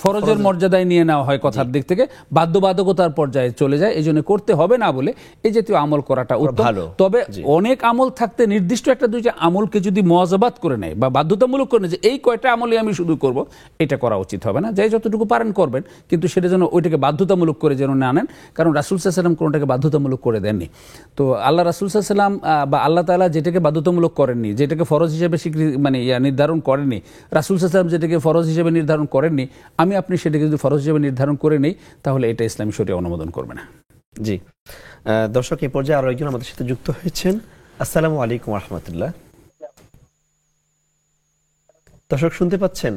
ফরজের মর্যাদায় নিয়ে নেওয়া হয় কথার দিক থেকে, বাধ্যবাধকতার পর্যায়ে চলে যায়, এই জন্য করতে হবে না বলে এই জাতীয় আমল করাটা উত্তম। তবে অনেক আমল থাকতে নির্দিষ্ট একটা দুইটা আমলকে যদি মুওয়াজাবাত করে নেয় বা বাধ্যতামূলক করে যে এই কয়টা আমলে আমি শুধু করব, এটা করা উচিত হবে না। যাই যতটুকু পারেন করবেন, কিন্তু সেটা যেন ওইটাকে বাধ্যতামূলক করে যেন না আনেন, কারণ রাসূল সাল্লাল্লাহু আলাইহি ওয়াসাল্লাম কোনটাকে বাধ্যতামূলক করে দেননি। তো আল্লাহ রাসূল সাল্লাল্লাহু আলাইহি ওয়াসাল্লাম বা আল্লাহ তাআলা যেটাকে বাধ্যতামূলক করেননি, যেটাকে ফরজ হিসেবে স্বীকৃতি মানে নির্ধারণ করেননি, রাসূল সাল্লাল্লাহু আলাইহি ওয়াসাল্লাম যেটাকে ফরজ হিসেবে নির্ধারণ করেননি, আমি আপনি সেটাকে যদি ফরজ হিসেবে নির্ধারণ করে নেই, তাহলে এটা ইসলামী শরীয়ত অনুমোদন করবে না। জি, দর্শক এই পর্যায়ে আরো একজন আমাদের সাথে যুক্ত হয়েছেন। আসসালামু আলাইকুম ওয়া রাহমাতুল্লাহ। দর্শক শুনতে পাচ্ছেন?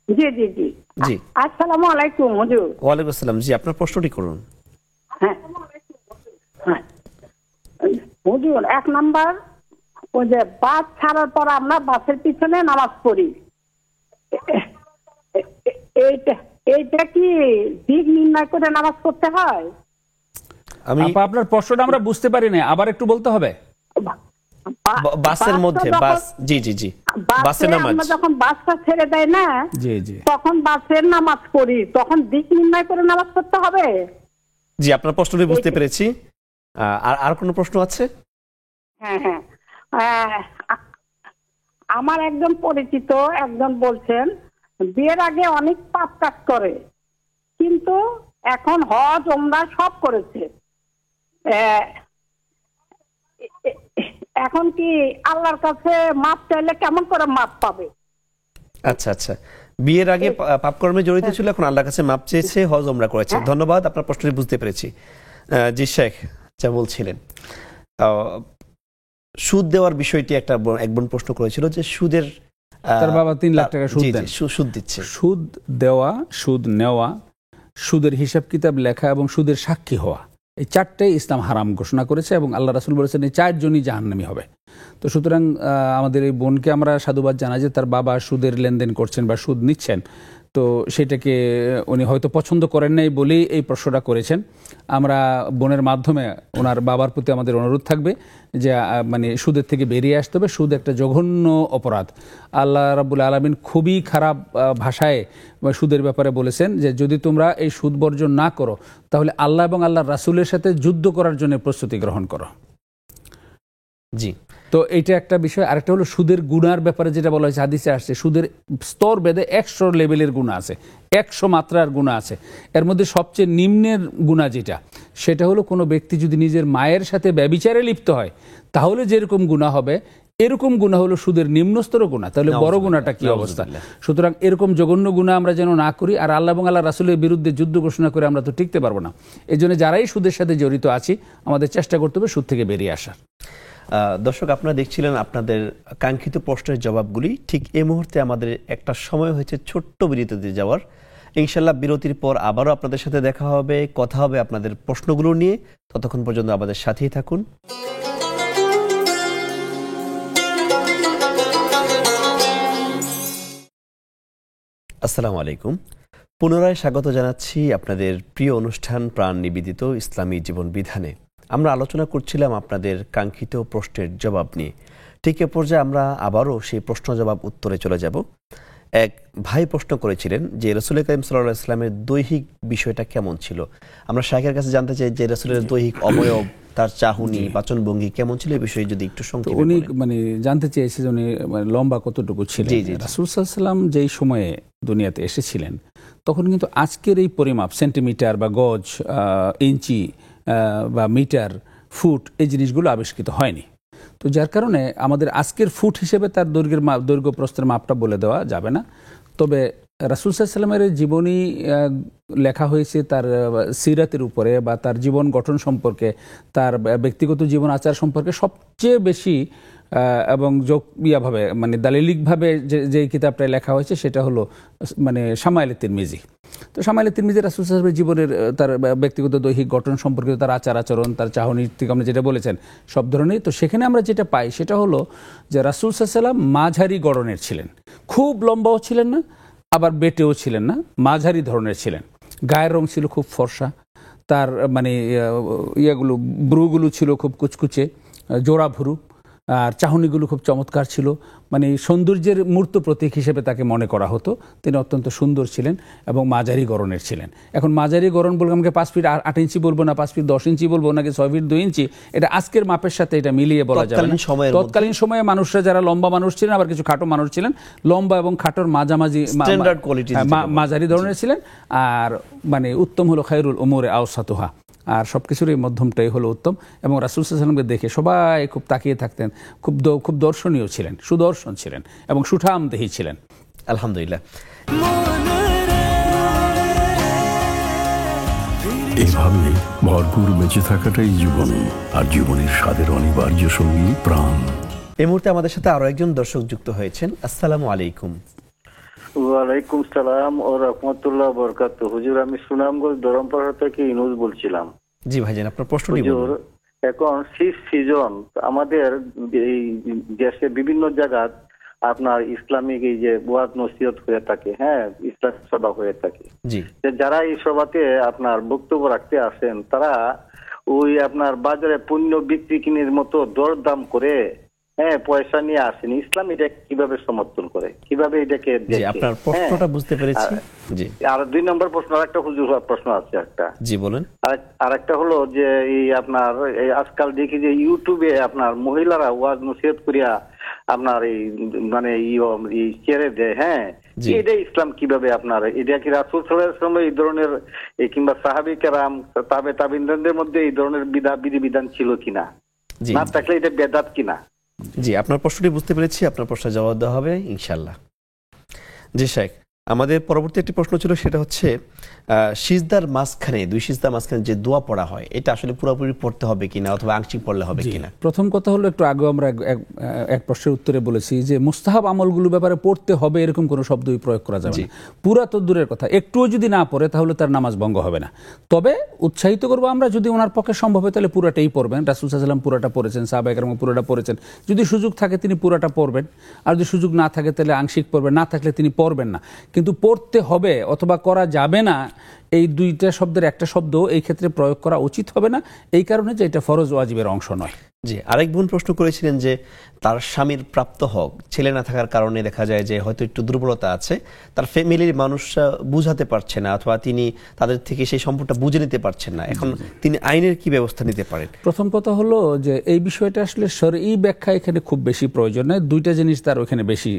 জি জি জি জি, আসসালামু আলাইকুম হুজুর। ওয়ালাইকুম আসসালাম। জি, আপনার প্রশ্নটি করুন। হ্যাঁ হ্যাঁ হুজুর, 1 নাম্বার, ওই যে বাস ছাড়ার পর আমরা বাসের পিছনে নামাজ পড়ি, এইটা কি দিক নির্ণয় করে নামাজ পড়তে হয়? আপনার প্রশ্নটা আমরা বুঝতে পারি না, আবার একটু বলতে হবে। বাসের মধ্যে বাস, জি জি জি, বাসের নামাজ, আমরা যখন বাসটা ছেড়ে দেয় না, জি জি, তখন বাসের নামাজ পড়ি, তখন দিক নির্ণয় করে নামাজ পড়তে হবে? জি, আপনার প্রশ্নটি বুঝতে পেরেছি। আর কোনো প্রশ্ন আছে? হ্যাঁ হ্যাঁ, আমার একজন পরিচিত একজন বলছেন বিয়ের আগে অনেক পাপ কাজ করে, কিন্তু এখন হজ ওমরা সব করেছে, এখন কি আল্লাহর কাছে মাপ চাইলে কেমন করে মাপ পাবে? আচ্ছা আচ্ছা, বিয়ের আগে পাপকর্মে জড়িত ছিল, এখন আল্লাহর কাছে মাপ চেয়েছে, হজ ওমরা করেছে। ধন্যবাদ, আপনার প্রশ্নটি বুঝতে পেরেছি। জি শেখ, যা বলছিলেন সুদ দেওয়ার বিষয়টি এক বোন প্রশ্ন করেছিল যে সুদের, তার বাবা 3 লাখ টাকা সুদ দিচ্ছে। সুদ দেওয়া, সুদ নেওয়া, সুদের হিসাব কিতাব লেখা এবং সুদের সাক্ষী হওয়া, এই 4টাই ইসলাম হারাম ঘোষণা করেছে এবং আল্লাহ রাসূল বলেছেন এই 4 জনই জাহান্নামী হবে। তো সুতরাং আমাদের এই বোনকে আমরা সাধুবাদ জানাই যে তার বাবা সুদের লেনদেন করছেন বা সুদ নিচ্ছেন, তো সেটাকে উনি হয়তো পছন্দ করেন নাই বলেই এই প্রশ্নটা করেছেন। আমরা বোনের মাধ্যমে ওনার বাবার প্রতি আমাদের অনুরোধ থাকবে যে মানে সুদের থেকে বেরিয়ে আসতে হবে। সুদ একটা জঘন্য অপরাধ। আল্লাহ রাব্বুল আলামিন খুবই খারাপ ভাষায় সুদের ব্যাপারে বলেছেন যে যদি তোমরা এই সুদ বর্জন না করো তাহলে আল্লাহ এবং আল্লাহর রাসূলের সাথে যুদ্ধ করার জন্য প্রস্তুতি গ্রহণ করো। জি, তো এইটা একটা বিষয়। আরেকটা হলো সুদের গুনার ব্যাপারে যেটা বলা হয়েছে হাদিসে আসছে, সুদের স্তর ভেদে 100 লেভেলের গুনাহ আছে, 100 মাত্রার গুনাহ আছে। এর মধ্যে সবচেয়ে নিম্নের গুনাহ যেটা, সেটা হলো কোনো ব্যক্তি যদি নিজের মায়ের সাথে ব্যভিচারে লিপ্ত হয় তাহলে যেরকম গুনাহ হবে, এরকম গুনাহ হলো সুদের নিম্নস্তর গুনাহ। তাহলে বড় গুনাহটা কি অবস্থা? সুতরাং এরকম জঘন্য গুনাহ আমরা যেন না করি, আর আল্লাহ এবং আল্লাহ রাসূলের বিরুদ্ধে যুদ্ধ ঘোষণা করে আমরা তো টিকতে পারবো না। এই জন্য যারাই সুদের সাথে জড়িত আছি আমাদের চেষ্টা করতে হবে সুদ থেকে বেরিয়ে আসার। দর্শক, আপনারা দেখছিলেন আপনাদের কাঙ্ক্ষিত প্রশ্নের জবাবগুলি। ঠিক এই মুহূর্তে আমাদের একটা সময় হয়েছে ছোট্ট বিরতিতে যাওয়ার। ইনশাল্লাহ বিরতির পর আবারও আপনাদের সাথে দেখা হবে, কথা হবে আপনাদের প্রশ্নগুলো নিয়ে। ততক্ষণ পর্যন্ত আমাদের সাথেই থাকুন। আসসালামু আলাইকুম। পুনরায় স্বাগত জানাচ্ছি আপনাদের প্রিয় অনুষ্ঠান প্রাণ নিবেদিত ইসলামী জীবন বিধানে। আমরা আলোচনা করছিলাম আপনাদের কাঙ্ক্ষিত প্রশ্নের জবাব নিয়ে। ঠিক এ পর্যায়ে আমরা আবারও সেই প্রশ্ন জবাব উত্তরে চলে যাব। এক ভাই প্রশ্ন করেছিলেন যে রাসূল করিম সাল্লাল্লাহু আলাইহি ওয়াসাল্লামের দৈহিক বিষয়টা কেমন ছিল। আমরা শাইখের কাছে জানতে চাই যে রাসূলের দৈহিক অবয়ব, তার চাহনি, বাচনভঙ্গি কেমন ছিল, এই বিষয়ে যদি একটু সংক্ষেপে উনি বলেন। জানতে চেয়েছে যে উনি লম্বা কতটুকু ছিলেন। রাসূল সাল্লাল্লাহু আলাইহি ওয়াসাল্লাম যেই সময়ে দুনিয়াতে এসেছিলেন তখন কিন্তু আজকের এই পরিমাপ সেন্টিমিটার বা গজ, ইঞ্চি বা মিটার, ফুট, এই জিনিসগুলো আবিষ্কৃত হয়নি। তো যার কারণে আমাদের আজকের ফুট হিসেবে তার দৈর্ঘ্য প্রস্থের মাপটা বলে দেওয়া যাবে না। তবে রাসূল সাল্লাল্লাহু আলাইহি ওয়াসাল্লামের জীবনী লেখা হয়েছে তার সিরাতের উপরে বা তার জীবন গঠন সম্পর্কে, তার ব্যক্তিগত জীবন আচার সম্পর্কে সবচেয়ে বেশি এবং যোগভাবে দালিলিকভাবে যে কিতাবটা লেখা হয়েছে সেটা হলো শামাইলে তিরমিজি। তো শামাইলে তিরমিজি রাসূল সাল্লাল্লাহু আলাইহি ওয়াসাল্লামের জীবনের তার ব্যক্তিগত দৈহিক গঠন সম্পর্কিত, তার আচার আচরণ, তার চাহনি থেকে আপনি যেটা বলেছেন সব ধরনের। তো সেখানে আমরা যেটা পাই সেটা হলো যে রাসূল সাল্লাল্লাহু আলাইহি ওয়াসাল্লাম মাঝারি গড়নের ছিলেন, খুব লম্বাও ছিলেন না আবার বেটেও ছিলেন না, মাঝারি ধরনের ছিলেন। গায়ের রং ছিল খুব ফর্সা, তার ভ্রুগুলো ছিল খুব কুচকুচে, জোড়া ভ্রু, আর চাহনিগুলো খুব চমৎকার ছিল। সৌন্দর্যের মূর্ত প্রতীক হিসেবে তাকে মনে করা হতো। তিনি অত্যন্ত সুন্দর ছিলেন এবং মাঝারি গড়নের ছিলেন। এখন মাঝারি গড়ন বলবো, আমাকে 5 ফিট 8 ইঞ্চি বলবো না, 5 ফিট 10 ইঞ্চি বলবো নাকি 6 ফিট 2 ইঞ্চি, এটা আজকের মাপের সাথে এটা মিলিয়ে বলা যাবে না। তৎকালীন সময়ে মানুষরা যারা লম্বা মানুষ ছিলেন, আবার কিছু খাটো মানুষ ছিলেন, লম্বা এবং খাটোর মাঝামাঝি মাঝারি ধরনের ছিলেন। আর উত্তম হলো খায়রুল উমুরে আওসাতুহা, আর সবকিছুর এই মধ্যমটাই হলো উত্তম। এবং রাসূল সাল্লাল্লাহু আলাইহি ওয়াসাল্লামকে দেখে সবাই খুব তাকিয়ে থাকতেন, খুব দর্শনীয় ছিলেন, সুদর্শন ছিলেন এবং সুঠামদেহী ছিলেন। আলহামদুলিল্লাহ। এইভাবে ভরপুর বেঁচে থাকাটাই জীবন, আর জীবনের স্বাদের অনিবার্য সঙ্গী প্রাণ। এই মুহূর্তে আমাদের সাথে আরো একজন দর্শক যুক্ত হয়েছেন। আসসালামু আলাইকুম। ওয়ালাইকুম সালাম ও রাহমাতুল্লাহ বরকাতুহু। হুজুর, আমি সুনামগঞ্জ ধরমপাড়া থেকে ইনুস বলছিলাম। জি ভাইজান, আপনার প্রশ্নটি বলুন। এখন শীত সিজন আমাদের এই দেশে বিভিন্ন জায়গায় আপনার ইসলামিক এই যে ওয়াজ নসিহত হয়ে থাকে, হ্যাঁ, ইসলাম সভা হয়ে থাকে। জি, যারা এই সভাতে আপনার বক্তব্য রাখতে আসেন তারা ওই আপনার বাজারে পণ্য বিক্রি কিনের মতো দরদাম করে পয়সা নিয়ে আসেন। ইসলাম এটা কিভাবে সমর্থন করে, কিভাবে এটাকে দেখে? আপনার প্রশ্নটা বুঝতে পেরেছি। জি, আর 2 নম্বর প্রশ্ন, আরেকটা হুজুর প্রশ্ন আছে একটা। জি বলেন। আরেকটা হলো যে এই আপনার আজকাল দেখি যে ইউটিউবে আপনার মহিলারা ওয়াজ নসিহত করিয়া আপনার এই ছেড়ে দেয়, হ্যাঁ, এটা ইসলাম কিভাবে আপনার, এটা কি রাসূল সাল্লাল্লাহু আলাইহি ওয়াসাল্লাম এই ধরনের কিংবা সাহাবী কেরাম তাবেঈনদের মধ্যে এই ধরনের বিধিবিধান ছিল কিনা, না থাকলে এটা বেদাত কিনা? জি, আপনার প্রশ্নটি বুঝতে পেরেছি, আপনার প্রশ্নের জবাব দেওয়া হবে ইনশাআল্লাহ। জি শেখ, আমাদের পরবর্তী একটি প্রশ্ন ছিল, সেটা হচ্ছে সিজদার মাঝখানে, 2 সিজদার মাঝখানে যে দোয়া পড়া হয়, এটা আসলে পুরোপুরি পড়তে হবে কিনা অথবা আংশিক পড়লে হবে কিনা? প্রথম কথা হলো, একটু আগে আমরা এক প্রশ্নের উত্তরে বলেছি যে মুস্তাহাব আমলগুলো ব্যাপারে পড়তে হবে এরকম কোনো শব্দই প্রয়োগ করা যাবে না। পুরা তো দূরের কথা, একটুও যদি না পড়ে তাহলে তার নামাজ ভঙ্গ হবে না। তবে উৎসাহিত করবো আমরা, যদি ওনার পক্ষে সম্ভব হয় তাহলে পুরাটাই পড়বেন। রাসূল সাল্লাল্লাহু আলাইহি ওয়াসাল্লাম পুরাটা পড়েছেন, সাহাবায়ে কেরাম পুরাটা পড়েছেন। যদি সুযোগ থাকে তিনি পুরাটা পড়বেন, আর যদি সুযোগ না থাকে তাহলে আংশিক পড়বেন, না থাকলে তিনি পড়বেন না। কিন্তু পড়তে হবে অথবা করা যাবে না, এই 2টা শব্দের একটা শব্দ এই ক্ষেত্রে প্রয়োগ করা উচিত হবে না, এই কারণে যে এটা ফরজ ওয়াজিবের অংশ নয়। জি, আরেক বোন প্রশ্ন করেছিলেন যে তার স্বামীর প্রাপ্ত হক ছেলে না থাকার কারণে দেখা যায় যে হয়তো একটু দুর্বলতা আছে, তার ফ্যামিলির মানুষরা বুঝাতে পারছে না অথবা তিনি তাদের থেকে সেই সম্পর্কটা বুঝে নিতে পারছেন না, এখন তিনি আইনের কি ব্যবস্থা নিতে পারেন? প্রথম কথা হলো যে এই বিষয়টা আসলে শরঈ ব্যাখ্যা এখানে খুব বেশি প্রয়োজন নয়। 2টা জিনিস তার ওখানে বেশি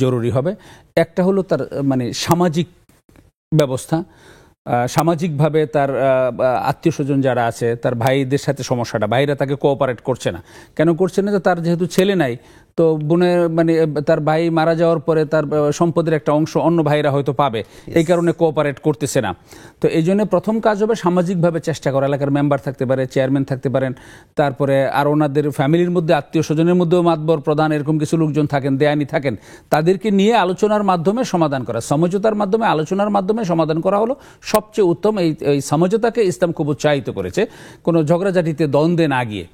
জরুরি হবে। একটা হলো তার সামাজিক ব্যবস্থা, সামাজিকভাবে তার আত্মীয় স্বজন যারা আছে, তার ভাইদের সাথে সমস্যাটা, ভাইরা তাকে কোঅপারেট করছে না। কেন করছে না? তার যেহেতু ছেলে নাই, তো বোনের তার ভাই মারা যাওয়ার পরে তার সম্পদের একটা অংশ অন্য ভাইরা হয়তো পাবে, এই কারণে কোঅপারেট করতেছে না। তো এই জন্য প্রথম কাজ হবে সামাজিকভাবে চেষ্টা করা। এলাকার মেম্বার থাকতে পারে, চেয়ারম্যান থাকতে পারেন, তারপরে আর ওনাদের ফ্যামিলির মধ্যে আত্মীয় স্বজনের মধ্যেও মাতবর প্রধান এরকম কিছু লোকজন থাকেন, দেয়ানি থাকেন, তাদেরকে নিয়ে আলোচনার মাধ্যমে সমাধান করা, সমঝোতার মাধ্যমে, আলোচনার মাধ্যমে সমাধান করা হলো সবচেয়ে উত্তম। এই সমঝোতাকে ইসলাম খুব উৎসাহিত করেছে, কোনো ঝগড়াঝাটিতে দ্বন্দ্বে না গিয়ে।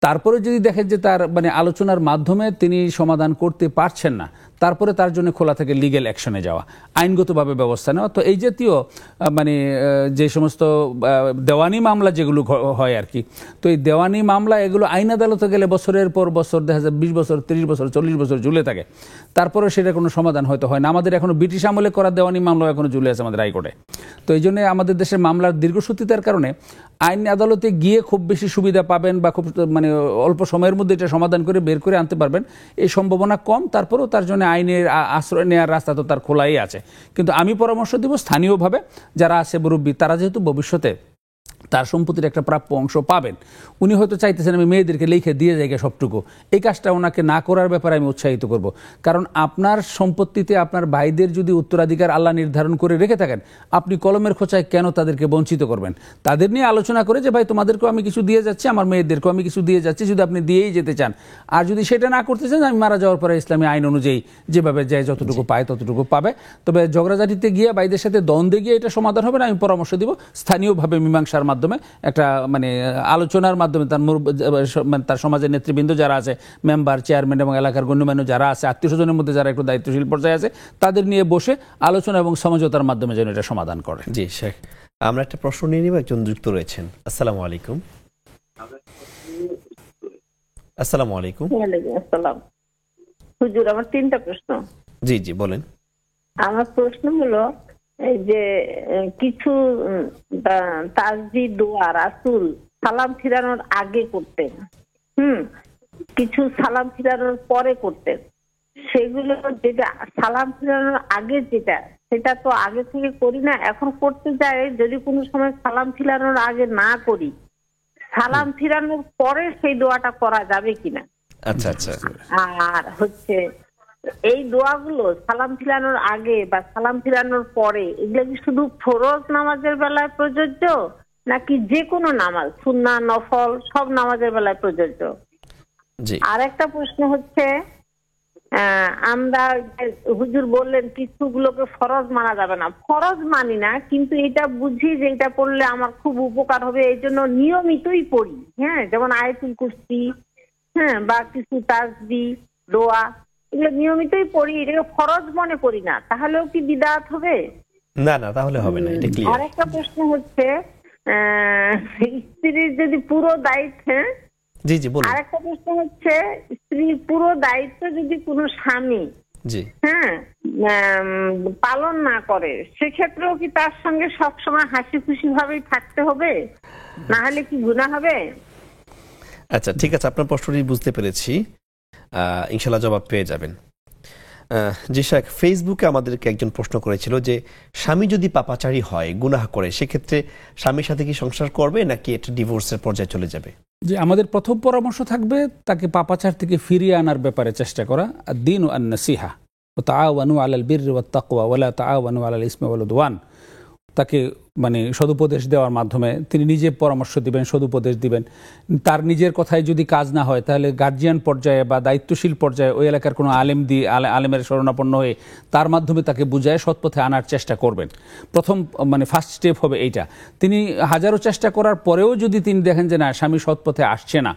তারপরে যদি দেখেন যে তার আলোচনার মাধ্যমে তিনি সমাধান করতে পারছেন না, তারপরে তার জন্য খোলা থেকে লিগ্যাল অ্যাকশনে যাওয়া, আইনগতভাবে ব্যবস্থা নেওয়া। তো এই জাতীয় মানে যে সমস্ত দেওয়ানি মামলা যেগুলো হয় আর কি, তো এই দেওয়ানি মামলা এগুলো আইন আদালতে গেলে বছরের পর বছর দেখা যায় 20 বছর 30 বছর 40 বছর ঝুলে থাকে, তারপরে সেটা কোনো সমাধান হয়তো হয় না। আমাদের এখনো ব্রিটিশ আমলে করা দেওয়ানি মামলা এখনো ঝুলে আছে আমাদের হাইকোর্টে। তো এই জন্য আমাদের দেশের মামলার দীর্ঘসূত্রিতার কারণে আইন আদালতে গিয়ে খুব বেশি সুবিধা পাবেন বা খুব মানে অল্প সময়ের মধ্যে এটা সমাধান করে বের করে আনতে পারবেন এই সম্ভাবনা কম। তারপরেও তার জন্য আইনের আশ্রয় নেওয়ার রাস্তা তো তার খোলাই আছে। কিন্তু আমি পরামর্শ দিব স্থানীয়ভাবে যারা আছে মুরব্বী, তারা যেহেতু ভবিষ্যতে তার সম্পত্তির একটা প্রাপ্য অংশ পাবেন, উনি হয়তো চাইতেছেন আমি মেয়েদেরকে লিখে দিয়ে যাই সবটুকু, এই কাজটা ওনাকে না করার ব্যাপারে আমি উৎসাহিত করব। কারণ আপনার সম্পত্তিতে আপনার ভাইদের যদি উত্তরাধিকার আল্লাহ নির্ধারণ করে রেখে থাকেন, আপনি কলমের খোঁচায় কেন তাদেরকে বঞ্চিত করবেন? তাদের নিয়ে আলোচনা করে যে ভাই তোমাদেরকেও আমি কিছু দিয়ে যাচ্ছি, আমার মেয়েদেরকেও আমি কিছু দিয়ে যাচ্ছি, যদি আপনি দিয়েই যেতে চান। আর যদি সেটা না করতে চান, আমি মারা যাওয়ার পরে ইসলামী আইন অনুযায়ী যেভাবে যায় যতটুকু পায় ততটুকু পাবে। তবে ঝগড়াঝাটিতে গিয়ে ভাইদের সাথে দ্বন্দ্বে গিয়ে এটা সমাধান হবে না। আমি পরামর্শ দিব স্থানীয়ভাবে মীমাংসার মাধ্যমে, একটা মানে আলোচনার মাধ্যমে তার সমাজের নেতৃবৃন্দ যারা আছে, মেম্বার, চেয়ারম্যান এবং এলাকার গণ্যমান্য যারা আছে, আত্মীয় স্বজনের মধ্যে যারা একটু দায়িত্বশীল পর্যায়ে আছে, তাদের নিয়ে বসে আলোচনা এবং সমঝোতার মাধ্যমে যেন এটা সমাধান করে। জি শেখ, আমরা একটা প্রশ্ন নিয়ে নিব। একজন যুক্ত রয়েছেন। আসসালামু আলাইকুম। আসসালামু আলাইকুম। ওয়ালাইকুম আসসালাম। হুজুর, আমার 3টা প্রশ্ন। জি জি বলেন। আমার প্রশ্ন হলো এই যে কিছু তাসবিহ দোয়া রাসূল সালাম ফিরানোর আগে করতেন, কিছু সালাম ফিরানোর পরে করতেন। সেগুলো যেটা সালাম ফিরানোর আগে যেটা, সেটা তো আগে থেকে করি না, এখন করতে যাই। যদি কোনো সময় সালাম ফিরানোর আগে না করি, সালাম ফিরানোর পরে সেই দোয়াটা করা যাবে কিনা? আচ্ছা আচ্ছা। আর হচ্ছে এই দোয়াগুলো সালাম ফিরানোর আগে বা সালাম ফিরানোর পরে, এগুলো কি শুধু ফরজ নামাজের বেলায় প্রযোজ্য, নাকি যে কোনো নামাজ, সুন্নাহ নফল সব নামাজের বেলায় প্রযোজ্য? আর একটা প্রশ্ন হচ্ছে, আমরা হুজুর বললেন কিছুগুলোকে ফরজ মানা যাবে না, ফরজ মানি না, কিন্তু এটা বুঝি যে এটা পড়লে আমার খুব উপকার হবে, এই জন্য নিয়মিতই পড়ি। যেমন আয়াতুল কুরসি, বা কিছু তাসবিহ দোয়া, এগুলো নিয়মিতই পড়ি, এটাকে ফরজ মনে করি না, তাহলেও কি বিদআত হবে? না না, তাহলে হবে না, এটা ক্লিয়ার। আরেকটা প্রশ্ন হচ্ছে, স্ত্রীর যদি পুরো দায়িত্ব, জি জি বলুন। আরেকটা প্রশ্ন হচ্ছে, স্ত্রীর পুরো দায়িত্ব যদি কোনো স্বামী পালন না করে, সেক্ষেত্রেও কি তার সঙ্গে সবসময় হাসি খুশি ভাবেই থাকতে হবে, না হলে কি গুনাহ হবে? আচ্ছা ঠিক আছে, আপনার প্রশ্নটি বুঝতে পেরেছি, ইনশাল্লাহ জবাব পেয়ে যাবেন। জি শেখ, ফেসবুকে আমাদেরকে একজন প্রশ্ন করেছিল যে স্বামী যদি পাপাচারী হয়, গুনাহ করে, সেক্ষেত্রে স্বামীর সাথে কি সংসার করবে নাকি এটা ডিভোর্সের পর্যায়ে চলে যাবে? যে আমাদের প্রথম পরামর্শ থাকবে তাকে পাপাচার থেকে ফিরিয়ে আনার ব্যাপারে চেষ্টা করা। আদ-দীনু আন-নাসিহা ওয়া তাআওয়ানু আলাল বিররি ওয়াত তাকওয়া ওয়া লা তাআওয়ানু আলাল ইসমি ওয়াল উদওয়ান। তাকে মানে সদুপদেশ দেওয়ার মাধ্যমে তিনি নিজে পরামর্শ দিবেন, সদুপদেশ দিবেন। তার নিজের কথায় যদি কাজ না হয়, তাহলে গার্জিয়ান পর্যায়ে বা দায়িত্বশীল পর্যায়ে ওই এলাকার কোনো আলেম দিয়ে আলেমের শরণাপন্ন হয়ে তার মাধ্যমে তাকে বুঝায় সৎপথে আনার চেষ্টা করবেন। প্রথম মানে ফার্স্ট স্টেপ হবে এইটা। তিনি হাজারো চেষ্টা করার পরেও যদি তিনি দেখেন যে না, স্বামী সৎপথে আসছে না,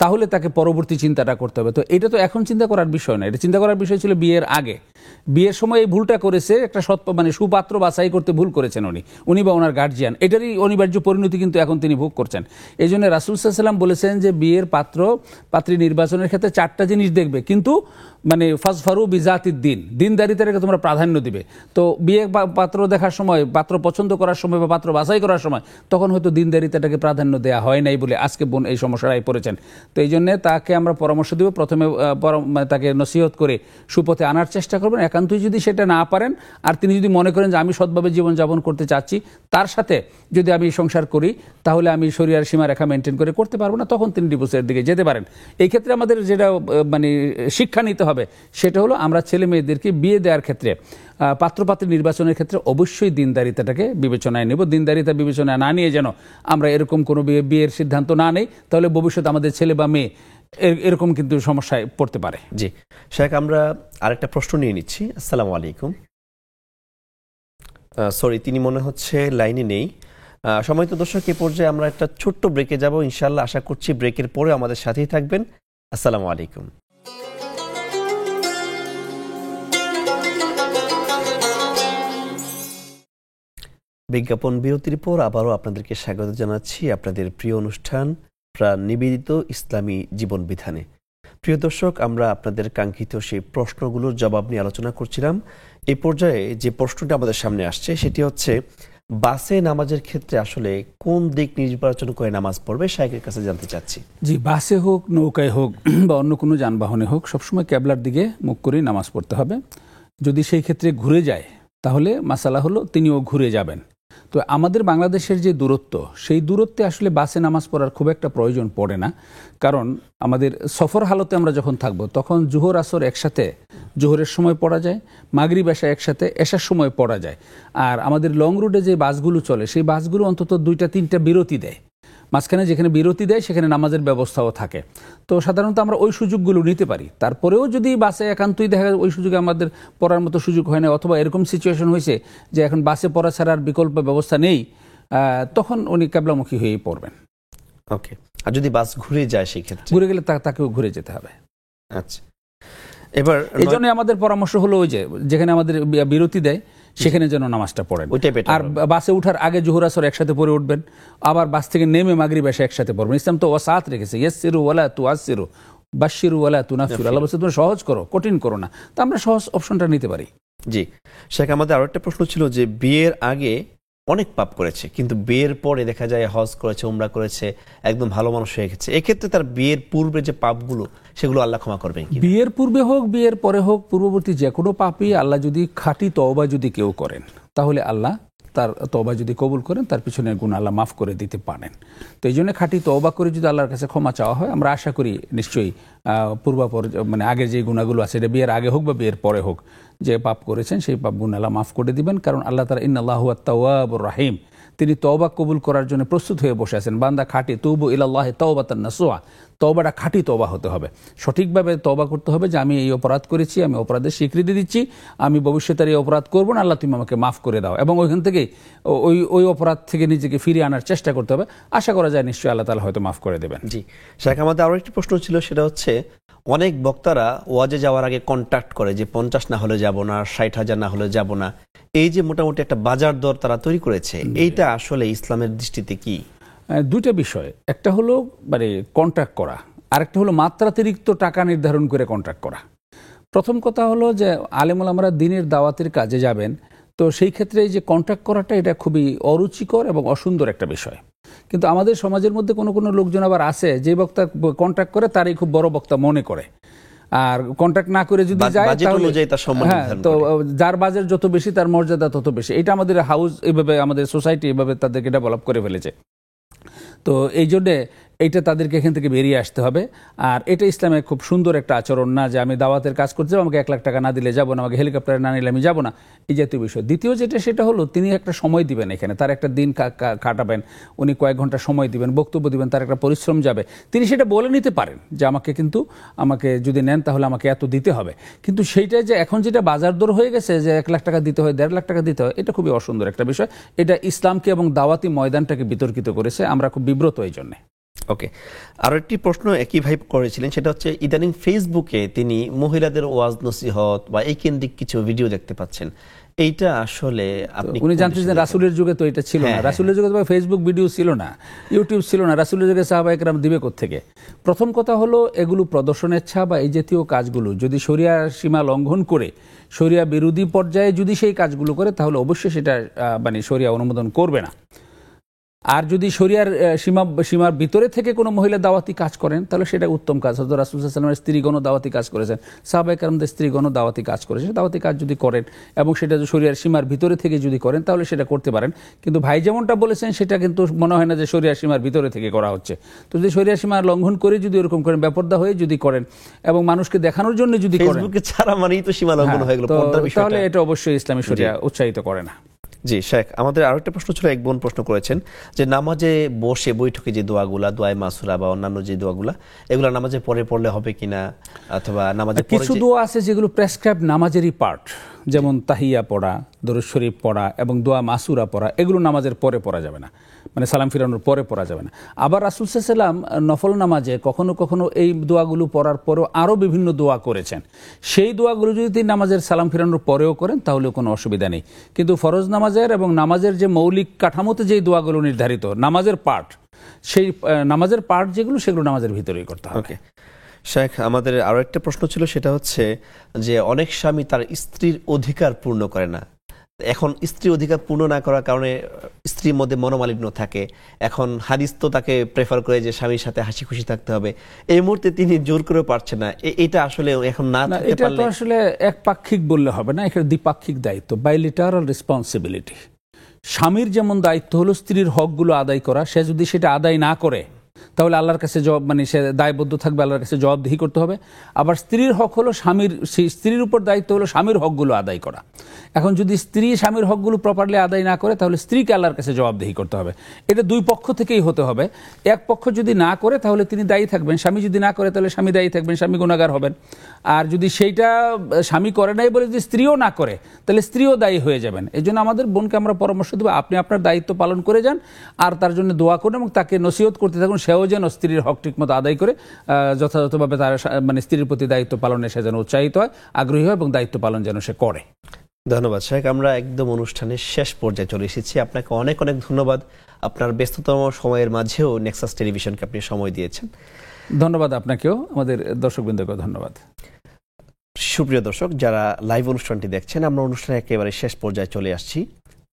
তাহলে তাকে পরবর্তী চিন্তাটা করতে হবে। তো এটা তো এখন চিন্তা করার বিষয় না, এটা চিন্তা করার বিষয় ছিল বিয়ের আগে। বিয়ের সময় এই ভুলটা করেছে, একটা মানে সুপাত্র বাছাই করতে ভুল করেছেন উনি বা ওনার গার্জিয়ান, এটারই অনিবার্য পরিণতি কিন্তু এখন তিনি ভোগ করছেন। এই জন্য রাসূল সাল্লাল্লাহু আলাইহি ওয়াসাল্লাম বলেছেন যে বিয়ের পাত্রী নির্বাচনের ক্ষেত্রে 4টা জিনিস দেখবে, কিন্তু মানে ফাজফারু বিজাতিদ দ্বীন, দিনদারিতাকে তোমরা প্রাধান্য দিবে। তো বিয়ে পাত্র দেখার সময়, পাত্র পছন্দ করার সময় বা পাত্র বাছাই করার সময় তখন হয়তো দিনদারিতাটাকে প্রাধান্য দেওয়া হয় নাই বলে আজকে বোন এই সমস্যায় পড়েছেন। তো এই জন্য তাকে আমরা পরামর্শ দিব, প্রথমে তাকে নসিহত করে সুপথে আনার চেষ্টা করবেন। একান্তই যদি সেটা না পারেন, আর তিনি যদি মনে করেন যে আমি সৎভাবে জীবনযাপন করতে চাচ্ছি, তার সাথে যদি আমি সংসার করি তাহলে আমি শরিয়ার সীমারেখা মেনটেন করে করতে পারবো না, তখন তিনি ডিভোর্সের দিকে যেতে পারেন। এই ক্ষেত্রে আমাদের যেটা মানে শিক্ষা নিতে হবে সেটা হলো, আমরা ছেলে মেয়েদেরকে বিয়ে দেওয়ার ক্ষেত্রে, পাত্রপাত্রী নির্বাচনের ক্ষেত্রে অবশ্যই দিনদারিতাটাকে বিবেচনায় নেব। দিনদারিতা বিবেচনায় না নিয়ে যেন আমরা এরকম কোনো বিয়ের সিদ্ধান্ত না নেই, তাহলে ভবিষ্যতে আমাদের ছেলে বা মেয়ে এরকম কিন্তু সমস্যায় পড়তে পারে। জি শেখ, আমরা আরেকটা প্রশ্ন নিয়ে নিচ্ছি। আসসালামু আলাইকুম। সরি, তিনি মনে হচ্ছে লাইনে নেই। সম্মানিত দর্শক, এ পর্যায়ে আমরা একটা ছোট্ট ব্রেকে যাব, ইনশাআল্লাহ আশা করছি ব্রেকের পরে আমাদের সাথেই থাকবেন। আসসালামু আলাইকুম। বিজ্ঞাপন বিরতির পর আবারও আপনাদেরকে স্বাগত জানাচ্ছি আপনাদের প্রিয় অনুষ্ঠান প্রাণ নিবেদিত ইসলামী জীবন বিধানে। প্রিয় দর্শক, আমরা আপনাদের কাঙ্ক্ষিত সেই প্রশ্নগুলোর জবাব নিয়ে আলোচনা করছিলাম। এই পর্যায়ে যে প্রশ্নটা আমাদের সামনে আসছে সেটি হচ্ছে, বাসে নামাজের ক্ষেত্রে আসলে কোন দিক নির্বাচন করে নামাজ পড়বে, শাইখের কাছে জানতে চাচ্ছি। জি, বাসে হোক, নৌকায় হোক বা অন্য কোনো যানবাহনে হোক, সবসময় ক্যাবলার দিকে মুখ করেই নামাজ পড়তে হবে। যদি সেই ক্ষেত্রে ঘুরে যায় তাহলে মাসালা হলো তিনিও ঘুরে যাবেন। তো আমাদের বাংলাদেশের যে দূরত্ব, সেই দূরত্বে আসলে বাসে নামাজ পড়ার খুব একটা প্রয়োজন পড়ে না। কারণ আমাদের সফর হালতে আমরা যখন থাকবো তখন জোহর আসর একসাথে জোহরের সময় পড়া যায়, মাগরিব এশা একসাথে এশার সময় পড়া যায়। আর আমাদের লং রুটে যে বাসগুলো চলে সেই বাসগুলো অন্তত 2-3টা বিরতি দেয়, মাঝখানে যেখানে বিরতি দেয় সেখানে নামাজের ব্যবস্থাও থাকে। তো সাধারণত আমরা ওই সুযোগগুলো নিতে পারি। তারপরেও যদি বাসে একান্তই দেখা যায় ওই সুযোগে আমাদের পড়ার মতো সুযোগ হয় না, অথবা এরকম সিচুয়েশন হয়েছে যে এখন বাসে পড়া ছাড়া আর বিকল্প ব্যবস্থা নেই, তখন উনি ক্যাবলামুখী হয়েই পড়বেন। ওকে। আর যদি বাস ঘুরে যায় সেই ক্ষেত্রে? ঘুরে গেলে তাকেও ঘুরে যেতে হবে। আচ্ছা, এবার এই জন্য আমাদের পরামর্শ হলো ওই যে যেখানে আমাদের বিরতি দেয় সেখানে যেন নামাজটা পড়েন। আর বাসে উঠার আগে জোহর আসর একসাথে পড়ে উঠবেন, আবার বাস থেকে নেমে মাগরিব এশা একসাথে পড়বেন। ইসলাম তো ওয়াসাত রেখেছে, ইয়াসসিরু ওয়ালা তুআসসিরু, বাশশিরু ওয়ালা তুনাফিরু। আল্লাহ বলছে তুমি সহজ করো, কঠিন করো না। তো আমরা সহজ অপশনটা নিতে পারি। জি শেখ, আমাদের আরো একটা প্রশ্ন ছিল যে বিয়ের আগে অনেক পাপ করেছে, কিন্তু বিয়ের পরে দেখা যায় হজ করেছে, উমরা করেছে, একদম ভালো মানুষ হয়ে গেছে, এক্ষেত্রে তার বিয়ের পূর্বে যে পাপগুলো সেগুলো আল্লাহ ক্ষমা করবেন কি? বিয়ের পূর্বে হোক, বিয়ের পরে হোক, পূর্ববর্তী যে কোনো পাপই আল্লাহ যদি খাঁটি তওবা যদি কেউ করেন তাহলে আল্লাহ তার তওবা যদি কবুল করেন তার পিছনের গুনাহ আল্লাহ মাফ করে দিতে পারেন। তো এই জন্য খাঁটি তওবা করে যদি আল্লাহর কাছে ক্ষমা চাওয়া হয়, আমরা আশা করি নিশ্চয়ই পূর্বাপর মানে আগের যে গুনাহগুলো আছে, এটা বিয়ের আগে হোক বা বিয়ের পরে হোক, যে পাপ করেছেন সেই পাপ গুনাহ আল্লাহ মাফ করে দিবেন। কারণ আল্লাহ তাআলা ইন্নাল্লাহু আত-তাওয়াবুর রাহিম, তিনি তওবা কবুল করার জন্য প্রস্তুত হয়ে বসে আছেন। বান্দা খাঁটি তুবু ইলাল্লাহি তাওবাতান নাসুহা, তওবাটা খাঁটি তওবা হতে হবে, সঠিকভাবে তওবা করতে হবে যে আমি এই অপরাধ করেছি, আমি অপরাধের স্বীকৃতি দিচ্ছি, আমি ভবিষ্যতে এই অপরাধ করবো না, আল্লাহ তুমি আমাকে মাফ করে দাও। এবং ওইখান থেকে ওই অপরাধ থেকে নিজেকে ফিরিয়ে আনার চেষ্টা করতে হবে। আশা করা যায় নিশ্চয়ই আল্লাহ তাআলা হয়তো মাফ করে দেবেন। জি শেখ, আমাদের আরো একটি প্রশ্ন ছিল, সেটা হচ্ছে অনেক বক্তারা ওয়াজে যাওয়ার আগে কন্ট্যাক্ট করে যে 50 না হলে যাব না, 60,000 না হলে যাব না। এই যে মোটামুটি একটা বাজার দর তারা তৈরি করেছে, এইটা আসলে ইসলামের দৃষ্টিতে কি? দুইটা বিষয়, একটা হলো মানে কন্ট্রাক্ট করা, আরেকটা হলো মাত্রাতিরিক্ত টাকা নির্ধারণ করে কন্ট্রাক্ট করা। প্রথম কথা হলো যে আলেম ওলামারা দ্বীনের দাওয়াতের কাজে যাবেন, তো সেই ক্ষেত্রে এই যে কন্ট্রাক্ট করাটা এটা খুবই অরুচিকর এবং অসুন্দর একটা বিষয়। কিন্তু আমাদের সমাজের মধ্যে কোনো কোনো লোকজন আবার আছে যে বক্তা কন্ট্রাক্ট করে তারই খুব বড় বক্তা মনে করে, আর কন্ট্রাক্ট না করে যদি যায় হ্যাঁ, তো যার বাজেট যত বেশি তার মর্যাদা তত বেশি। এটা আমাদের হাউস এইভাবে, আমাদের সোসাইটি এভাবে তাদেরকে ডেভেলপ করে ফেলেছে। তো এই জন্যে এইটা তাদেরকে এখান থেকে বেরিয়ে আসতে হবে। আর এটা ইসলামে খুব সুন্দর একটা আচরণ না যে আমি দাওয়াতের কাজ করতে যাবো, আমাকে 1 লাখ টাকা না দিলে যাবো না, আমাকে হেলিকপ্টারে না নিলে আমি যাবো না, এই জাতীয় বিষয়। দ্বিতীয় যেটা, সেটা হলো তিনি একটা সময় দিবেন, এখানে তার একটা দিন কাটাবেন, উনি কয়েক ঘন্টা সময় দিবেন, বক্তব্য দিবেন, তার একটা পরিশ্রম যাবে। তিনি সেটা বলে নিতে পারেন যে আমাকে যদি নেন তাহলে আমাকে এত দিতে হবে। কিন্তু সেইটাই যে এখন যেটা বাজার দর হয়ে গেছে যে 1 লাখ টাকা দিতে হয়, 1.5 লাখ টাকা দিতে হয়, এটা খুবই অসুন্দর একটা বিষয়। এটা ইসলামকে এবং দাওয়াতি ময়দানটাকে বিতর্কিত করেছে, আমরা খুব বিব্রত এই জন্যে। ওকে, আরো একটি প্রশ্ন একই ভাই করেছিলেন, সেটা হচ্ছে ইদানিং ফেসবুকে তিনি মহিলাদের ওয়াজ নসিহত বা এই কেন্দ্রিক কিছু ভিডিও দেখতে পাচ্ছেন, এইটা আসলে উনি জানতেছেন রাসূলের যুগে তো এটা ছিল না, রাসূলের যুগে তো ফেসবুক ভিডিও ছিল না, ইউটিউব ছিল না, রাসূলের যুগে সাহাবায়ে কেরাম দিবে কোত্থেকে? প্রথম কথা হলো এগুলো প্রদর্শনেচ্ছা বা এই জাতীয় কাজগুলো যদি শরিয়ার সীমা লঙ্ঘন করে শরিয়া বিরোধী পর্যায়ে যদি সেই কাজগুলো করে তাহলে অবশ্যই সেটা মানে শরিয়া অনুমোদন করবে না। আর যদি শরিয়ার সীমার ভিতরে থেকে কোনো মহিলা দাওয়াতি কাজ করেন তাহলে সেটা উত্তম কাজ। হযরত রাসূল সাল্লাল্লাহু আলাইহি ওয়াসাল্লামের স্ত্রীগণ দাওয়াতি কাজ করেছেন, সাহাবায়ে কেরামদের স্ত্রীগণ দাওয়াতি কাজ করেছেন, দাওয়াতি কাজ যদি করেন এবং সেটা শরিয়ার সীমার ভিতরে থেকে যদি করেন তাহলে সেটা করতে পারেন। কিন্তু ভাই যেমনটা বলেছেন সেটা কিন্তু মনে হয় না যে শরিয়ার সীমার ভিতরে থেকে করা হচ্ছে। তো যদি শরিয়ার সীমার লঙ্ঘন করে যদি এরকম করেন, বেপরদা হয়ে যদি করেন এবং মানুষকে দেখানোর জন্য যদি করেন, ফেসবুকে ছাড়া মানেই তো সীমা লঙ্ঘন হয়ে গেল, তাহলে এটা অবশ্যই ইসলামী শরিয়া উৎসাহিত করে না। জি শেখ, আমাদের আরো একটা প্রশ্ন ছিল, এক বোন প্রশ্ন করেছেন যে নামাজে বসে বৈঠকে যে দোয়াগুলা, দোয়ায়ে মাসুরা বা অন্যান্য যে দোয়াগুলা, এগুলা নামাজে পরে পড়লে হবে কিনা, অথবা নামাজে কিছু দোয়া আছে যেগুলো প্রেসক্রাইব নামাজেরই পার্ট, যেমন তাহিয়া পড়া, দরুদ শরীফ পড়া এবং দোয়া মাসুরা পড়া, এগুলো নামাজের পরে পড়া যাবে না, মানে সালাম ফিরানোর পরে পড়া যাবে না। আবার রাসূল সাল্লাল্লাহু আলাইহি ওয়াসাল্লাম নফল নামাজে কখনো কখনো এই দোয়াগুলো পড়ার পরেও আরও বিভিন্ন দোয়া করেছেন। সেই দোয়াগুলো যদি তিনি নামাজের সালাম ফিরানোর পরেও করেন তাহলে কোনো অসুবিধা নেই। কিন্তু ফরজ নামাজের এবং নামাজের যে মৌলিক কাঠামোতে যেই দোয়াগুলো নির্ধারিত, নামাজের পার্ট, সেই নামাজের পার্ট যেগুলো, সেগুলো নামাজের ভিতরেই করতে হবে। ওকে শেখ, আমাদের আরো একটা প্রশ্ন ছিল, সেটা হচ্ছে যে অনেক স্বামী তার স্ত্রীর অধিকার পূর্ণ করে না। এখন স্ত্রীর অধিকার পূর্ণ না করার কারণে স্ত্রীর মধ্যে মনোমালিন্য থাকে। এখন হাদিস তো তাকে প্রেফার করে যে স্বামীর সাথে হাসি খুশি থাকতে হবে, এই মুহূর্তে তিনি জোর করে পারছে না। এটা আসলে এখন না থাকতে এটা পারলে তো আসলে একপাক্ষিক বললে হবে না, এটা দ্বিপাক্ষিক দায়িত্ব, বাইলিটারাল রেসপন্সিবিলিটি। স্বামীর যেমন দায়িত্ব হলো স্ত্রীর হকগুলো আদায় করা, সে যদি সেটা আদায় না করে তাহলে আল্লাহর কাছে জবাব, মানে সে দায়বদ্ধ থাকবে, আল্লাহর কাছে জবাবদিহি করতে হবে। আবার স্ত্রীর হক হলো স্ত্রীর উপর দায়িত্ব হলো স্বামীর হকগুলো আদায় করা। এখন যদি স্ত্রী স্বামীর হকগুলো প্রপারলি আদায় না করে তাহলে স্ত্রীকে আল্লাহর কাছে জবাবদিহি করতে হবে। এটা দুই পক্ষ থেকেই হতে হবে। এক পক্ষ যদি না করে তাহলে তিনি দায়ী থাকবেন, স্বামী যদি না করে তাহলে স্বামী দায়ী থাকবেন, স্বামী গুনাহগার হবেন। আর যদি সেইটা স্বামী করে নাই বলে যদি স্ত্রীও না করে তাহলে স্ত্রীও দায়ী হয়ে যাবেন। এই জন্য আমাদের বোনকে আমরা পরামর্শ দেবো, আপনি আপনার দায়িত্ব পালন করে যান আর তার জন্য দোয়া করুন এবং তাকে নসিহত করতে থাকুন, সেও যেন স্ত্রীর হক ঠিকমতো আদায় করে যথাযথভাবে তার মানে স্ত্রীর প্রতি দায়িত্ব পালনে সে যেন উৎসাহিত হয়, আগ্রহী হয় এবং দায়িত্ব পালন যেন সে করে। ধন্যবাদ শেখ। আমরা একদম অনুষ্ঠানের শেষ পর্যায়ে চলে এসেছি। আপনাকে অনেক অনেক ধন্যবাদ, আপনার ব্যস্ততম সময়ের মাঝেও নেক্সাস টেলিভিশনকে আপনি সময় দিয়েছেন। ধন্যবাদ আপনাকেও, আমাদের দর্শকবৃন্দকেও ধন্যবাদ। সুপ্রিয় দর্শক, যারা লাইভ অনুষ্ঠানটি দেখছেন, আমরা অনুষ্ঠানের একেবারে শেষ পর্যায়ে চলে আসছি।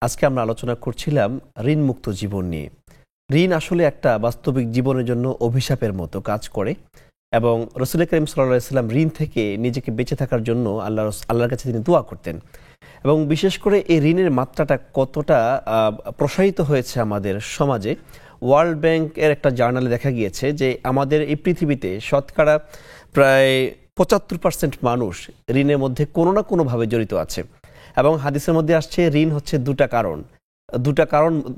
আজকে আমরা আলোচনা করছিলাম ঋণ মুক্ত জীবন নিয়ে। ঋণ আসলে একটা বাস্তবিক জীবনের জন্য অভিশাপের মতো কাজ করে এবং রাসূল করিম সাল্লাল্লাহু আলাইহি ওয়াসাল্লাম ঋণ থেকে নিজেকে বেঁচে থাকার জন্য আল্লাহর কাছে তিনি দোয়া করতেন। এবং বিশেষ করে এই ঋণের মাত্রাটা কতটা প্রসারিত হয়েছে আমাদের সমাজে, ওয়ার্ল্ড ব্যাংকের একটা জার্নালে দেখা গিয়েছে যে আমাদের এই পৃথিবীতে শতকরা প্রায় ৭৫% মানুষ ঋণের মধ্যে কোনো না কোনোভাবে জড়িত আছে। এবং হাদিসের মধ্যে আসছে ঋণ হচ্ছে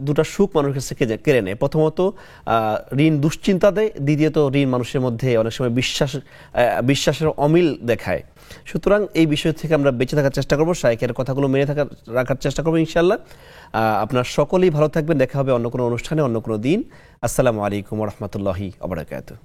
দুটা সুখ মানুষের কাছে কেড়ে নেয়। প্রথমত ঋণ দুশ্চিন্তা দেয়, দ্বিতীয়ত ঋণ মানুষের মধ্যে অনেক সময় বিশ্বাসের অমিল দেখায়। সুতরাং এই বিষয় থেকে আমরা বেঁচে থাকার চেষ্টা করবো, শাইখের কথাগুলো মেনে রাখার চেষ্টা করবো ইনশাআল্লাহ। আপনার সকলেই ভালো থাকবেন, দেখা হবে অন্য কোনো অনুষ্ঠানে, অন্য কোনো দিন। আসসালামু আলাইকুম ওয়া রাহমাতুল্লাহি ওয়া বারাকাতুহু।